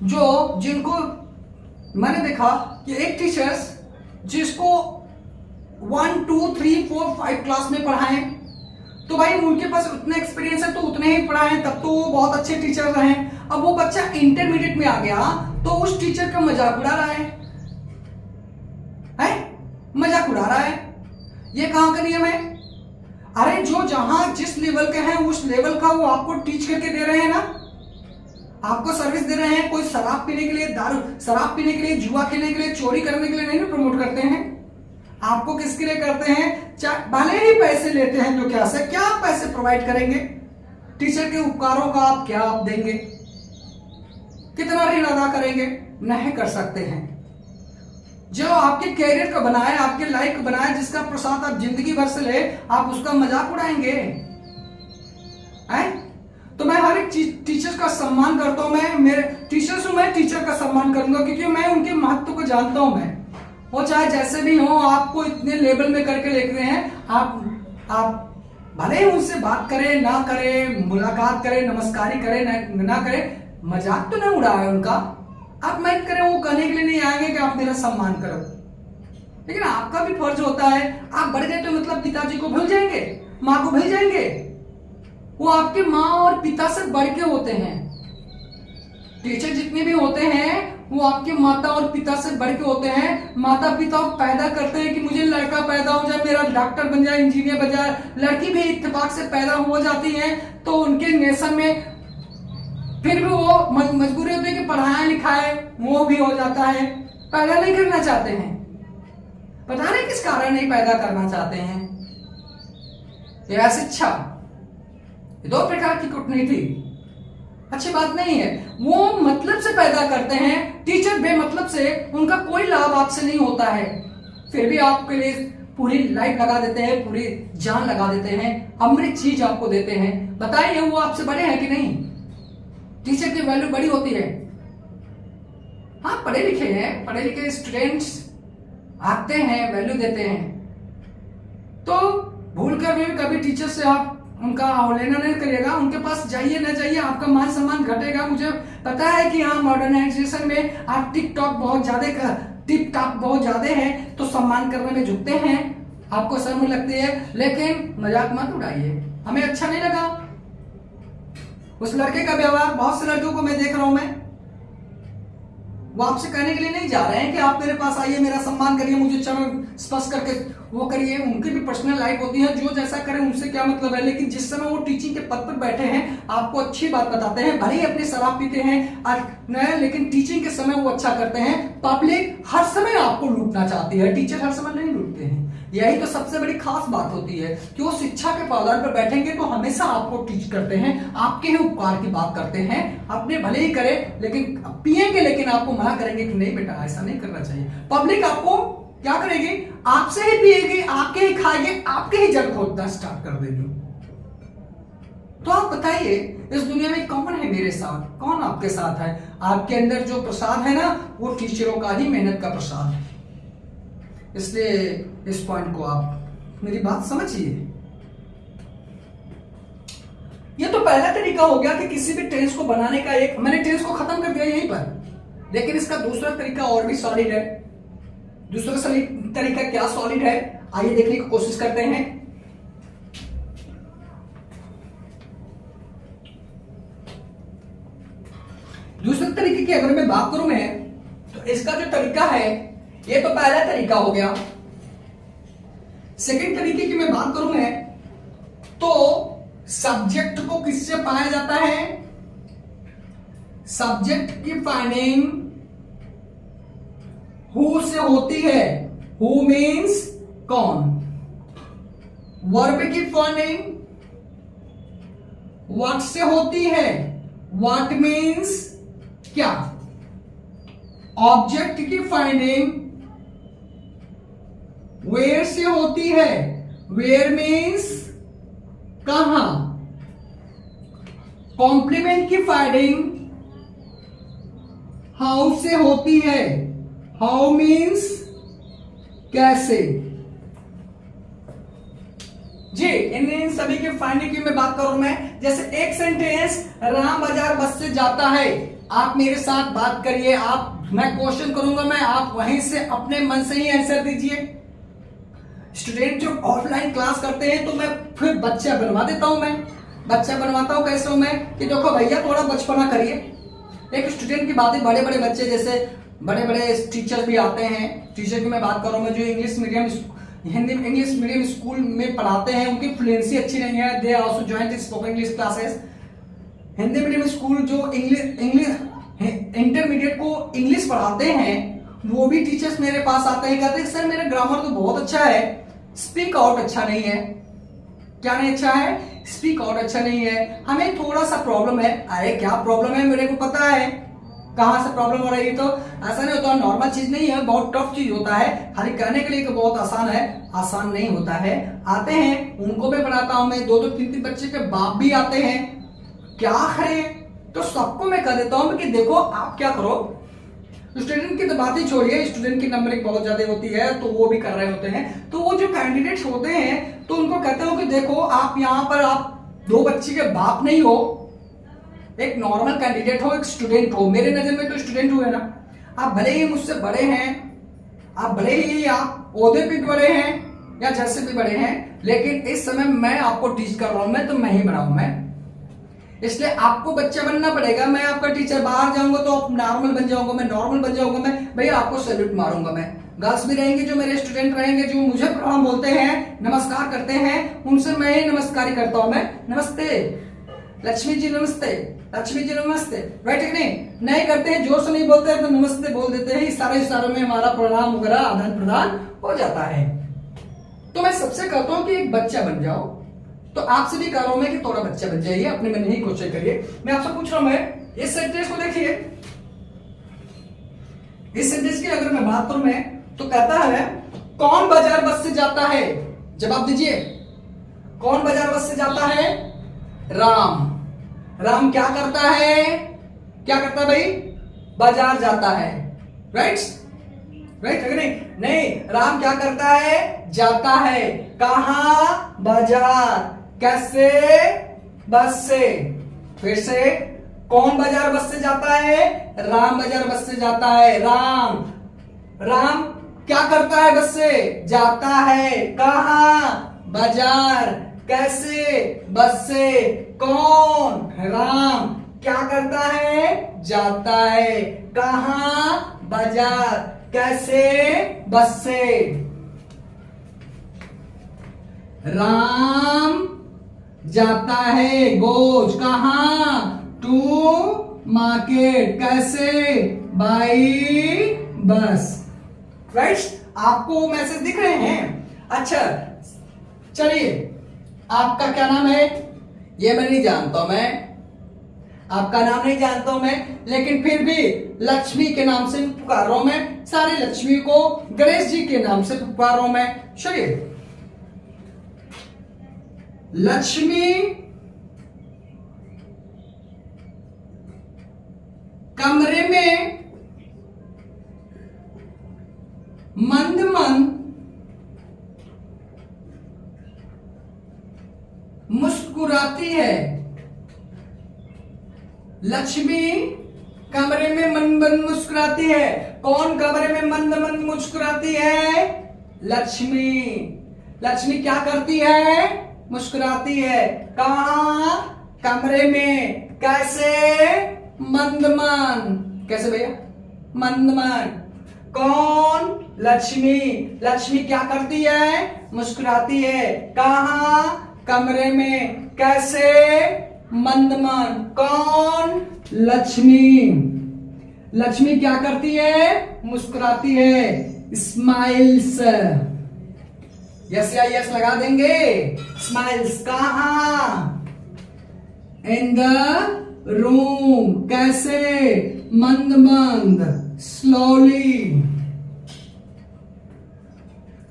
जिनको मैंने देखा कि एक टीचर्स जिसको 1 2 3 4 5 क्लास में पढ़ाएं तो भाई उनके पास उतना एक्सपीरियंस है तो उतने ही पढ़ाएं, तब तो वो बहुत अच्छे टीचर रहे। अब वो बच्चा इंटरमीडिएट में आ गया तो उस टीचर का मजाक उड़ा रहा है, मजाक उड़ा रहा है। ये कहां का नियम है? अरे जो जहां जिस लेवल के हैं उस लेवल का वो आपको टीच करके दे रहे हैं ना, आपको सर्विस दे रहे हैं। कोई शराब पीने के लिए, शराब पीने के लिए, जुआ खेलने के लिए, चोरी करने के लिए नहीं प्रमोट करते हैं। आपको किसके लिए करते हैं? भले ही पैसे लेते हैं तो क्या पैसे प्रोवाइड करेंगे? टीचर के उपकारों का आप क्या आप देंगे? कितना ऋण अदा करेंगे? नहीं कर सकते हैं। जो आपके कैरियर को बनाए, आपके लाइफ को बनाए, जिसका प्रसाद आप जिंदगी भर से ले, आप उसका मजाक उड़ाएंगे? तो मैं हर एक टीचर का सम्मान करता हूं। मैं मेरे टीचर्स हूं, मैं टीचर का सम्मान करूंगा क्योंकि मैं उनके महत्व को जानता हूं। मैं वो चाहे जैसे भी हो, आपको इतने लेवल में करके देख रहे हैं, आप भले ही उनसे बात करें ना करें, मुलाकात करें, नमस्कारी करें ना करें, मजाक तो नहीं उड़ाए उनका। आप मैं करें वो कहने के लिए नहीं आएंगे कि आप मेरा सम्मान करो, लेकिन आपका भी फर्ज होता है। आप बढ़ गए तो मतलब पिताजी को भूल जाएंगे, माँ को भूल जाएंगे। वो आपके माँ और पिता से बढ़ के होते हैं। टीचर जितने भी होते हैं वो आपके माता और पिता से बढ़ के होते हैं। माता पिता पैदा करते हैं कि मुझे लड़का पैदा हो जाए, मेरा डॉक्टर बन जाए, इंजीनियर बन जाए। लड़की भी इत्तेफाक से पैदा हो जाती है तो उनके नेशन में फिर भी वो मजबूरी होती है कि पढ़ाए लिखाए, वो भी हो जाता है। पैदा नहीं करना चाहते हैं, पता नहीं किस कारण नहीं पैदा करना चाहते हैं। यह शिक्षा, दो प्रकार की कूटनीति अच्छी बात नहीं है। वो मतलब से पैदा करते हैं, टीचर बेमतलब से, उनका कोई लाभ आपसे नहीं होता है, फिर भी आपके लिए पूरी लाइफ लगा देते हैं, पूरी जान लगा देते हैं, अमृत चीज आपको देते हैं। बताइए वो आपसे बड़े हैं कि नहीं? टीचर की वैल्यू बड़ी होती है। हाँ पढ़े लिखे हैं, पढ़े लिखे स्टूडेंट्स आते हैं, वैल्यू देते हैं, तो भूल कर भी कभी टीचर से आप उनका अवहेलना नहीं करिएगा। उनके पास जाइए ना जाइए, आपका मान सम्मान घटेगा। मुझे पता है कि हाँ मॉडर्नाइजेशन में आप टिकटॉक बहुत ज्यादा, टिप टॉप बहुत ज्यादा है तो सम्मान करने में झुकते हैं, आपको शर्म लगती है, लेकिन मजाक मत उड़ाइए, हमें अच्छा नहीं लगा उस लड़के का व्यवहार। बहुत से लड़कों को मैं देख रहा हूं, मैं वो आपसे कहने के लिए नहीं जा रहे हैं कि आप मेरे पास आइए, मेरा सम्मान करिए, मुझे चरण स्पर्श करके वो करिए। उनकी भी पर्सनल लाइफ होती है, जो जैसा करें उनसे क्या मतलब है। लेकिन जिस समय वो टीचिंग के पद पर बैठे हैं, आपको अच्छी बात बताते हैं, भले ही अपनी शराब पीते हैं लेकिन टीचिंग के समय वो अच्छा करते हैं। पब्लिक हर समय आपको लूटना चाहती है, टीचर हर समय नहीं लूटते हैं। यही तो सबसे बड़ी खास बात होती है कि वो शिक्षा के पावदान पर बैठेंगे तो हमेशा आपको टीच करते हैं, आपके ही उपकार की बात करते हैं। अपने भले ही करे लेकिन पिएंगे, लेकिन आपको मना करेंगे कि नहीं बेटा ऐसा नहीं करना चाहिए। पब्लिक आपको क्या करेगी, आपसे ही पिएगी, आपके ही खाएगी, आपके ही जड़ खोदना स्टार्ट कर देगी। तो आप बताइए इस दुनिया में कौन है मेरे साथ, कौन आपके साथ है? आपके अंदर जो प्रसाद है ना, वो टीचरों का ही मेहनत का प्रसाद है। इसलिए इस पॉइंट को आप मेरी बात समझिए। ये तो पहला तरीका हो गया कि किसी भी टेंस को बनाने का। एक मैंने टेंस को खत्म कर दिया यहीं पर, लेकिन इसका दूसरा तरीका और भी सॉलिड है। दूसरा तरीका क्या सॉलिड है, आइए देखने की कोशिश करते हैं। दूसरे तरीके की अगर मैं बात करूं मैं, तो इसका जो तरीका है, ये तो पहला तरीका हो गया। सेकंड तरीके की मैं बात करूं मैं, तो सब्जेक्ट को किससे पाया जाता है? सब्जेक्ट की फाइंडिंग हु से होती है। हु मीन्स कौन। वर्ब की फाइंडिंग व्हाट से होती है। व्हाट मीन्स क्या। ऑब्जेक्ट की फाइंडिंग वेयर से होती है। वेयर मीन्स कहां। कॉम्प्लीमेंट की फाइंडिंग हाउ से होती है। हाउ मीन्स कैसे। जी इन सभी के फाइंडिंग की मैं बात करूं मैं, जैसे एक सेंटेंस राम बाजार बस से जाता है। आप मेरे साथ बात करिए, मैं क्वेश्चन करूंगा, मैं आप वहीं से अपने मन से ही आंसर दीजिए। स्टूडेंट जो ऑफलाइन क्लास करते हैं तो मैं फिर बच्चा बनवा देता हूं। मैं बच्चा बनवाता हूं कैसे हूं मैं, कि देखो भैया थोड़ा बचपना करिए। एक स्टूडेंट की बात है, बड़े बड़े बच्चे जैसे बड़े बड़े टीचर भी आते हैं। टीचर की मैं बात करूं मैं, जो इंग्लिश मीडियम स्कूल में पढ़ाते हैं, उनकी फ्लुएंसी अच्छी नहीं है। They also join spoken English classes. Hindi medium school जो इंग्लिश इंटरमीडिएट को इंग्लिश पढ़ाते हैं, वो भी टीचर्स मेरे पास आते हैं, कहते हैं सर मेरा ग्रामर तो बहुत अच्छा है, स्पीक आउट अच्छा नहीं है। क्या नहीं अच्छा है? स्पीक आउट अच्छा नहीं है, हमें थोड़ा सा प्रॉब्लम है। अरे क्या प्रॉब्लम है, मेरे को पता है कहां से प्रॉब्लम हो रही है। तो ऐसा नहीं होता, नॉर्मल चीज नहीं है, बहुत टफ चीज होता है। खाली कहने के लिए तो बहुत आसान है, आसान नहीं होता है। आते हैं, उनको भी पढ़ाता हूं मैं। 2-2 3-3 बच्चे के बाप भी आते हैं। क्या करें, तो सबको मैं कह देता हूं कि देखो आप क्या करो। स्टूडेंट की तो बात ही छोड़िए, स्टूडेंट की नंबरिंग बहुत ज्यादा होती है तो वो भी कर रहे होते हैं। तो वो जो कैंडिडेट्स होते हैं तो उनको कहते हो कि देखो आप यहाँ पर आप 2 बच्चे के बाप नहीं हो, एक नॉर्मल कैंडिडेट हो, एक स्टूडेंट हो। मेरे नजर में तो स्टूडेंट हुए ना। आप भले ही मुझसे बड़े हैं, आप भले ही आप ओहदे पे बड़े हैं या जैसे भी बड़े हैं, लेकिन इस समय मैं आपको टीच कर रहा हूं, मैं तो मैं ही बड़ा हूं मैं। इसलिए आपको बच्चा बनना पड़ेगा। मैं आपका टीचर, बाहर जाऊंगा तो आप नॉर्मल बन जाऊंगा, मैं नॉर्मल बन जाऊंगा, मैं भैया आपको सैल्यूट मारूंगा। मैं गर्ल्स भी रहेंगे जो मेरे स्टूडेंट रहेंगे, जो मुझे प्रणाम बोलते हैं, नमस्कार करते हैं, उनसे मैं ही नमस्कार करता हूं। मैं नमस्ते लक्ष्मी जी, नमस्ते लक्ष्मी जी, नमस्ते। राइट है नहीं करते हैं, जोर से नहीं बोलते हैं तो नमस्ते बोल देते हैं। इशारों में हमारा प्रणाम वगैरह आदान प्रदान हो जाता है। तो मैं सबसे कहता हूं कि एक बच्चा बन जाओ। तो आपसे भी कह रहा हूं मैं कि थोड़ा बच्चा बन जाइए, अपने में नहीं कोशिश करिए। मैं आपसे पूछ रहा हूं, मैं इस सेंटेंस को देखिए। इस सेंटेंस की अगर मैं बात करूं मैं, तो कहता है कौन बाजार बस से जाता है। जवाब दीजिए, कौन बाजार बस से जाता है? राम। राम क्या करता है? क्या करता है भाई? बाजार जाता है। राइट राइट नहीं, राम क्या करता है? जाता है। कहां? बाजार। कैसे? बस से। फिर से, कौन बाजार बस से जाता है? राम बाजार बस से जाता है। राम क्या करता है? बस से जाता है। कहां? बाजार। कैसे? बस से। कौन? राम। क्या करता है? जाता है। कहां? बाजार। कैसे? बस से। राम जाता है गोज कहां? To market. कैसे? By bus. राइट? आपको मैसेज दिख रहे हैं? अच्छा चलिए, आपका क्या नाम है? ये मैं नहीं जानता, मैं आपका नाम नहीं जानता हूं मैं, लेकिन फिर भी लक्ष्मी के नाम से पुकार रहा हूं मैं। सारी लक्ष्मी को गणेश जी के नाम से पुकार रहा हूं मैं। चलिए, लक्ष्मी कमरे में मंद मंद मुस्कुराती है। लक्ष्मी कमरे में मंद मंद मुस्कुराती है। कौन कमरे में मंद मंद मुस्कुराती है? लक्ष्मी। लक्ष्मी क्या करती है? मुस्कुराती है। कहां? कमरे में। कैसे? मंद मंद। कैसे भैया? मंद मंद। कौन? लक्ष्मी। लक्ष्मी क्या करती है? मुस्कुराती है। कहां? कमरे में। कैसे? मंद मंद। कौन? लक्ष्मी। लक्ष्मी क्या करती है? मुस्कुराती है। स्माइल्स। यस या यस लगा देंगे। स्माइल्स। कहां? In the room. कैसे? मंद मंद। स्लोली।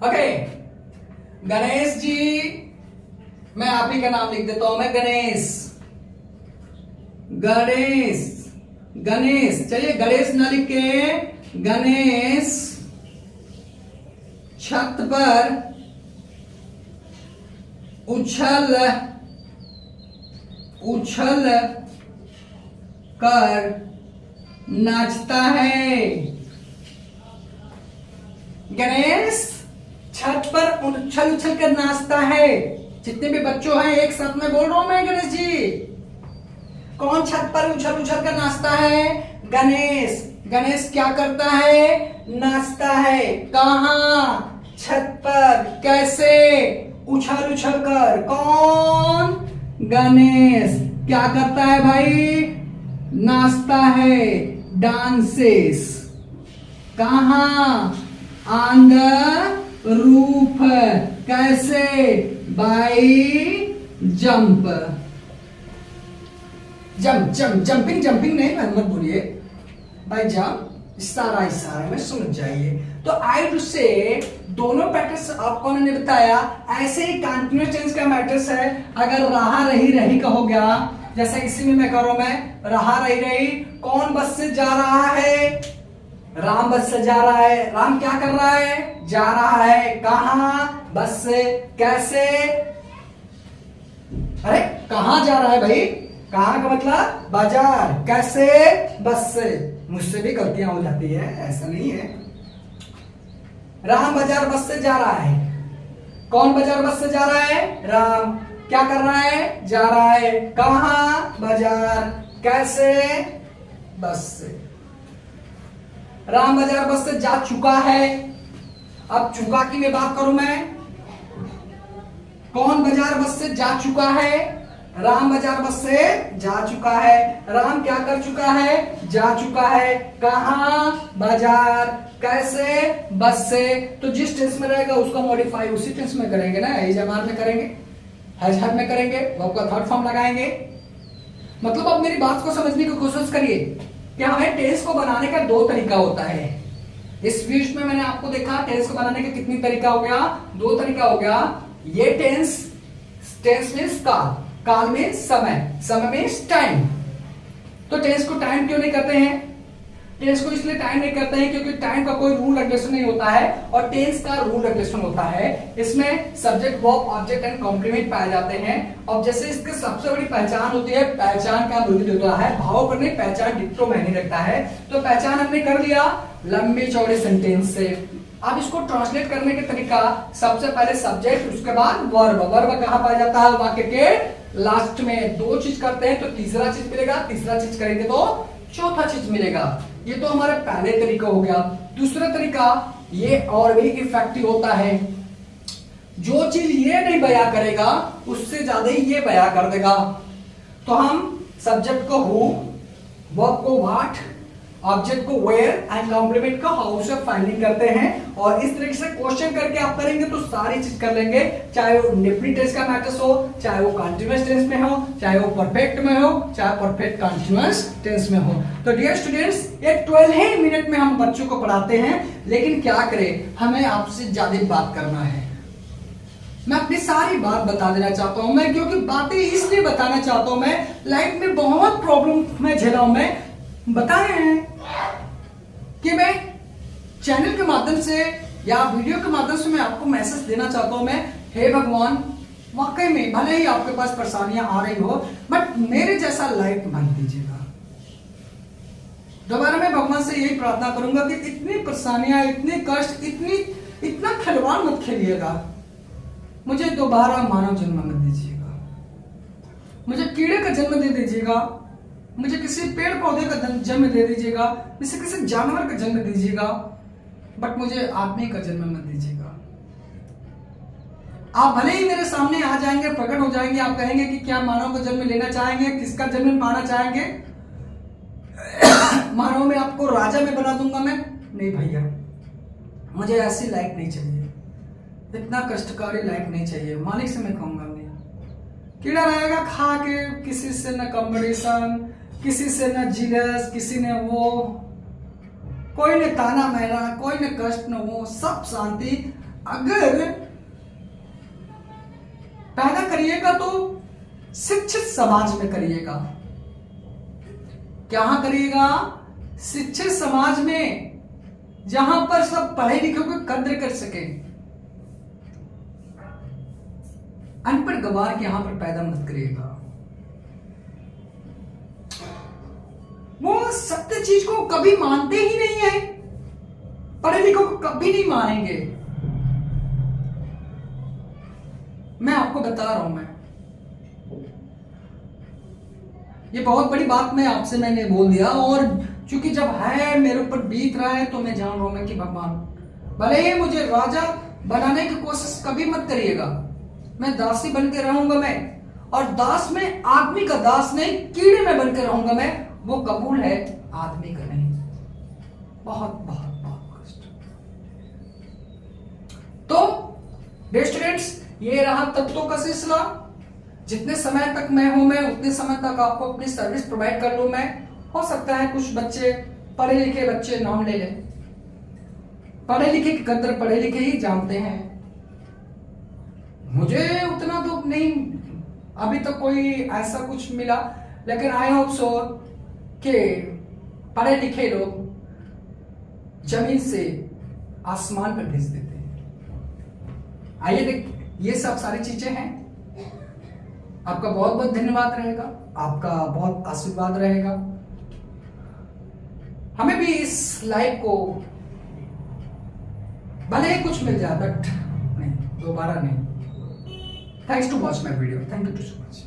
ओके, गणेश जी, मैं आप ही का नाम लिख देता हूं मैं, गणेश। गणेश। गणेश। चलिए, गणेश ना लिख के गणेश छत पर उछल उछल कर नाचता है। गणेश छत पर उछल उछल कर नाचता है। जितने भी बच्चों हैं एक साथ में बोल रहा हूं मैं, गणेश जी। कौन छत पर उछल उछल कर नाचता है? गणेश। गणेश क्या करता है? नाचता है। कहां? छत पर। कैसे? उछल उछल कर। कौन? गणेश। क्या करता है भाई? नाचता है। डांसेस। कहां? On the roof. कैसे? By jump. जंपिंग नहीं, मत बोलिए भाई, जंप। इशारा इशारे में समझ जाइए। तो आई टू से दोनों पैटर्न्स आपको मैंने बताया। ऐसे ही कंटिन्यूअस टेंस का मैटर्स है। अगर रहा रही रही का हो गया, जैसे इसी में मैं कर रहा हूं, मैं रहा रही रही। कौन बस से जा रहा है? राम बस से जा रहा है। राम क्या कर रहा है? जा रहा है। कहां? बस से। कैसे? अरे कहां जा रहा है भाई? कहां का मतलब बाजार। कैसे? बस से। मुझसे भी गलतियां हो जाती है, ऐसा नहीं है। राम बाजार बस से जा रहा है। कौन बाजार बस से जा रहा है? राम। क्या कर रहा है? जा रहा है। कहां? बाजार। कैसे? बस से। राम बाजार बस से जा चुका है। अब चुका की मैं बात करूं मैं। कौन बाजार बस से जा चुका है? राम बाजार बस से जा चुका है। राम क्या कर चुका है? जा चुका है। कहां? बाजार। कैसे? बस से। तो जिस टेंस में रहेगा उसका मॉडिफाई उसी टेंस में करेंगे ना। एज एम आर में करेंगे, हैज हैड में करेंगे, वर्ब का थर्ड फॉर्म लगाएंगे। मतलब अब मेरी बात को समझने की कोशिश करिए कि हमें टेंस को बनाने का दो तरीका होता है। इस वीडियो में मैंने आपको देखा टेंस को बनाने का कितनी तरीका हो गया? दो तरीका हो गया। ये टेंस मीन्स काल, काल में समय, समय मीन्स टाइम। तो टेंस को टाइम क्यों नहीं करते हैं? टेंस को इसलिए टाइम नहीं करते हैं क्योंकि टाइम का कोई रूल रेगुलेशन नहीं होता है और टेंस का रूल रेगुलेशन होता है। इसमें subject, verb, object and complement पाए जाते हैं। और जैसे इसकी सबसे बड़ी पहचान होती है, पहचान का मूल्य देता है, भाव पर नहीं, पहचान डिट्टो मायने रखता है। तो पहचान हमने कर लिया लंबी चौड़ी सेंटेंस से। अब इसको ट्रांसलेट करने के तरीका, सबसे पहले सब्जेक्ट, उसके बाद वर्ब। वर्ब कहां पाया जाता है? वाक्य के लास्ट में। दो चीज करते हैं तो तीसरा चीज मिलेगा, तीसरा चीज करेंगे तो चौथा चीज मिलेगा। ये तो हमारे पहले तरीका हो गया। दूसरा तरीका ये और भी इफेक्टिव होता है, जो चीज ये नहीं बयां करेगा उससे ज्यादा ही ये बयां कर देगा। तो हम सब्जेक्ट को हु, वर्ब को व्हाट, ऑब्जेक्ट को वेयर एंड कॉम्प्लीमेंट का हाउ से फाइंडिंग करते हैं। और इस तरीके से क्वेश्चन करके आप करेंगे तो सारी चीज कर लेंगे, चाहे वो डिफरेंट टेंस का मैटर्स हो, चाहे वो कंटीन्यूअस टेंस में हो, चाहे वो परफेक्ट में हो, चाहे परफेक्ट कंटीन्यूअस टेंस में हो। तो डियर स्टूडेंट्स, ये 12 ही मिनट में हम बच्चों को पढ़ाते हैं, लेकिन क्या करें, हमें आपसे ज्यादा बात करना है। मैं अपनी सारी बात बता देना चाहता हूं मैं, क्योंकि बातें इसलिए बताना चाहता हूं मैं, लाइफ में बहुत प्रॉब्लम में झेला हूं मैं। बताए हैं कि मैं चैनल के माध्यम से या वीडियो के माध्यम से मैं आपको मैसेज देना चाहता हूं मैं, हे भगवान, वाकई में भले ही आपके पास परेशानियां आ रही हो, बट मेरे जैसा लाइफ मत दीजिएगा। दोबारा मैं भगवान से यही प्रार्थना करूंगा कि इतनी परेशानियां, इतने कष्ट, इतना खिलवाड़ मत खेलिएगा। मुझे दोबारा मानव जन्म मत दीजिएगा, मुझे कीड़े का जन्म दे दीजिएगा, मुझे किसी पेड़ पौधे का जन्म दे दीजिएगा, मुझे किसी जानवर का जन्म दीजिएगा, बट मुझे आदमी का जन्म मत दीजिएगा। आप भले ही मेरे सामने आ जाएंगे, प्रकट हो जाएंगे, आप कहेंगे कि क्या मानव का जन्म लेना चाहेंगे, किसका जन्म पाना चाहेंगे? मानव में आपको राजा में बना दूंगा मैं? नहीं भैया, मुझे ऐसी लाइफ नहीं चाहिए, इतना कष्टकारी लाइफ नहीं चाहिए। मालिक से मैं कहूंगा नहीं, कीड़ा रहेगा खा के, किसी से न कंपटीशन, किसी से न जीलस, किसी ने वो, कोई ने ताना महना, कोई ने कष्ट न हो, सब शांति। अगर पैदा करिएगा तो शिक्षित समाज में करिएगा। क्या करिएगा? शिक्षित समाज में, जहां पर सब पढ़े लिखे को कद्र कर सके। अनपढ़ गवार के यहां पर पैदा मत करिएगा। वो सत्य चीज को कभी मानते ही नहीं है, पढ़े लिखों को कभी नहीं मानेंगे। मैं आपको बता रहा हूं, मैं ये बहुत बड़ी बात मैं आपसे मैंने बोल दिया, और चूंकि जब है मेरे ऊपर बीत रहा है तो मैं जान रहा हूं मैं कि भगवान, भले ही मुझे राजा बनाने की कोशिश कभी मत करिएगा, मैं दासी बन के रहूंगा मैं, और दास में आदमी का दास नहीं, कीड़े में बन के रहूंगा मैं, वो कबूल है, आदमी का नहीं। बहुत बहुत बहुत कष्ट। तो डियर स्टूडेंट्स, ये रहा तत्वों का सिलसिला। जितने समय तक मैं हूं मैं उतने समय तक आपको अपनी सर्विस प्रोवाइड कर लूं मैं। हो सकता है कुछ बच्चे, पढ़े लिखे बच्चे नाम ले लें, पढ़े लिखे की कदर पढ़े लिखे ही जानते हैं। मुझे उतना तो नहीं अभी तक कोई ऐसा कुछ मिला, लेकिन आई होप सो कि पढ़े लिखे लोग जमीन से आसमान पर भेज देते हैं। आइए देख, ये सब सारी चीजें हैं। आपका बहुत बहुत धन्यवाद रहेगा, आपका बहुत आशीर्वाद रहेगा। हमें भी इस लाइफ को भले ही कुछ मिल जाए, बट नहीं, दोबारा नहीं। Thanks to watch my video. Thank you so much.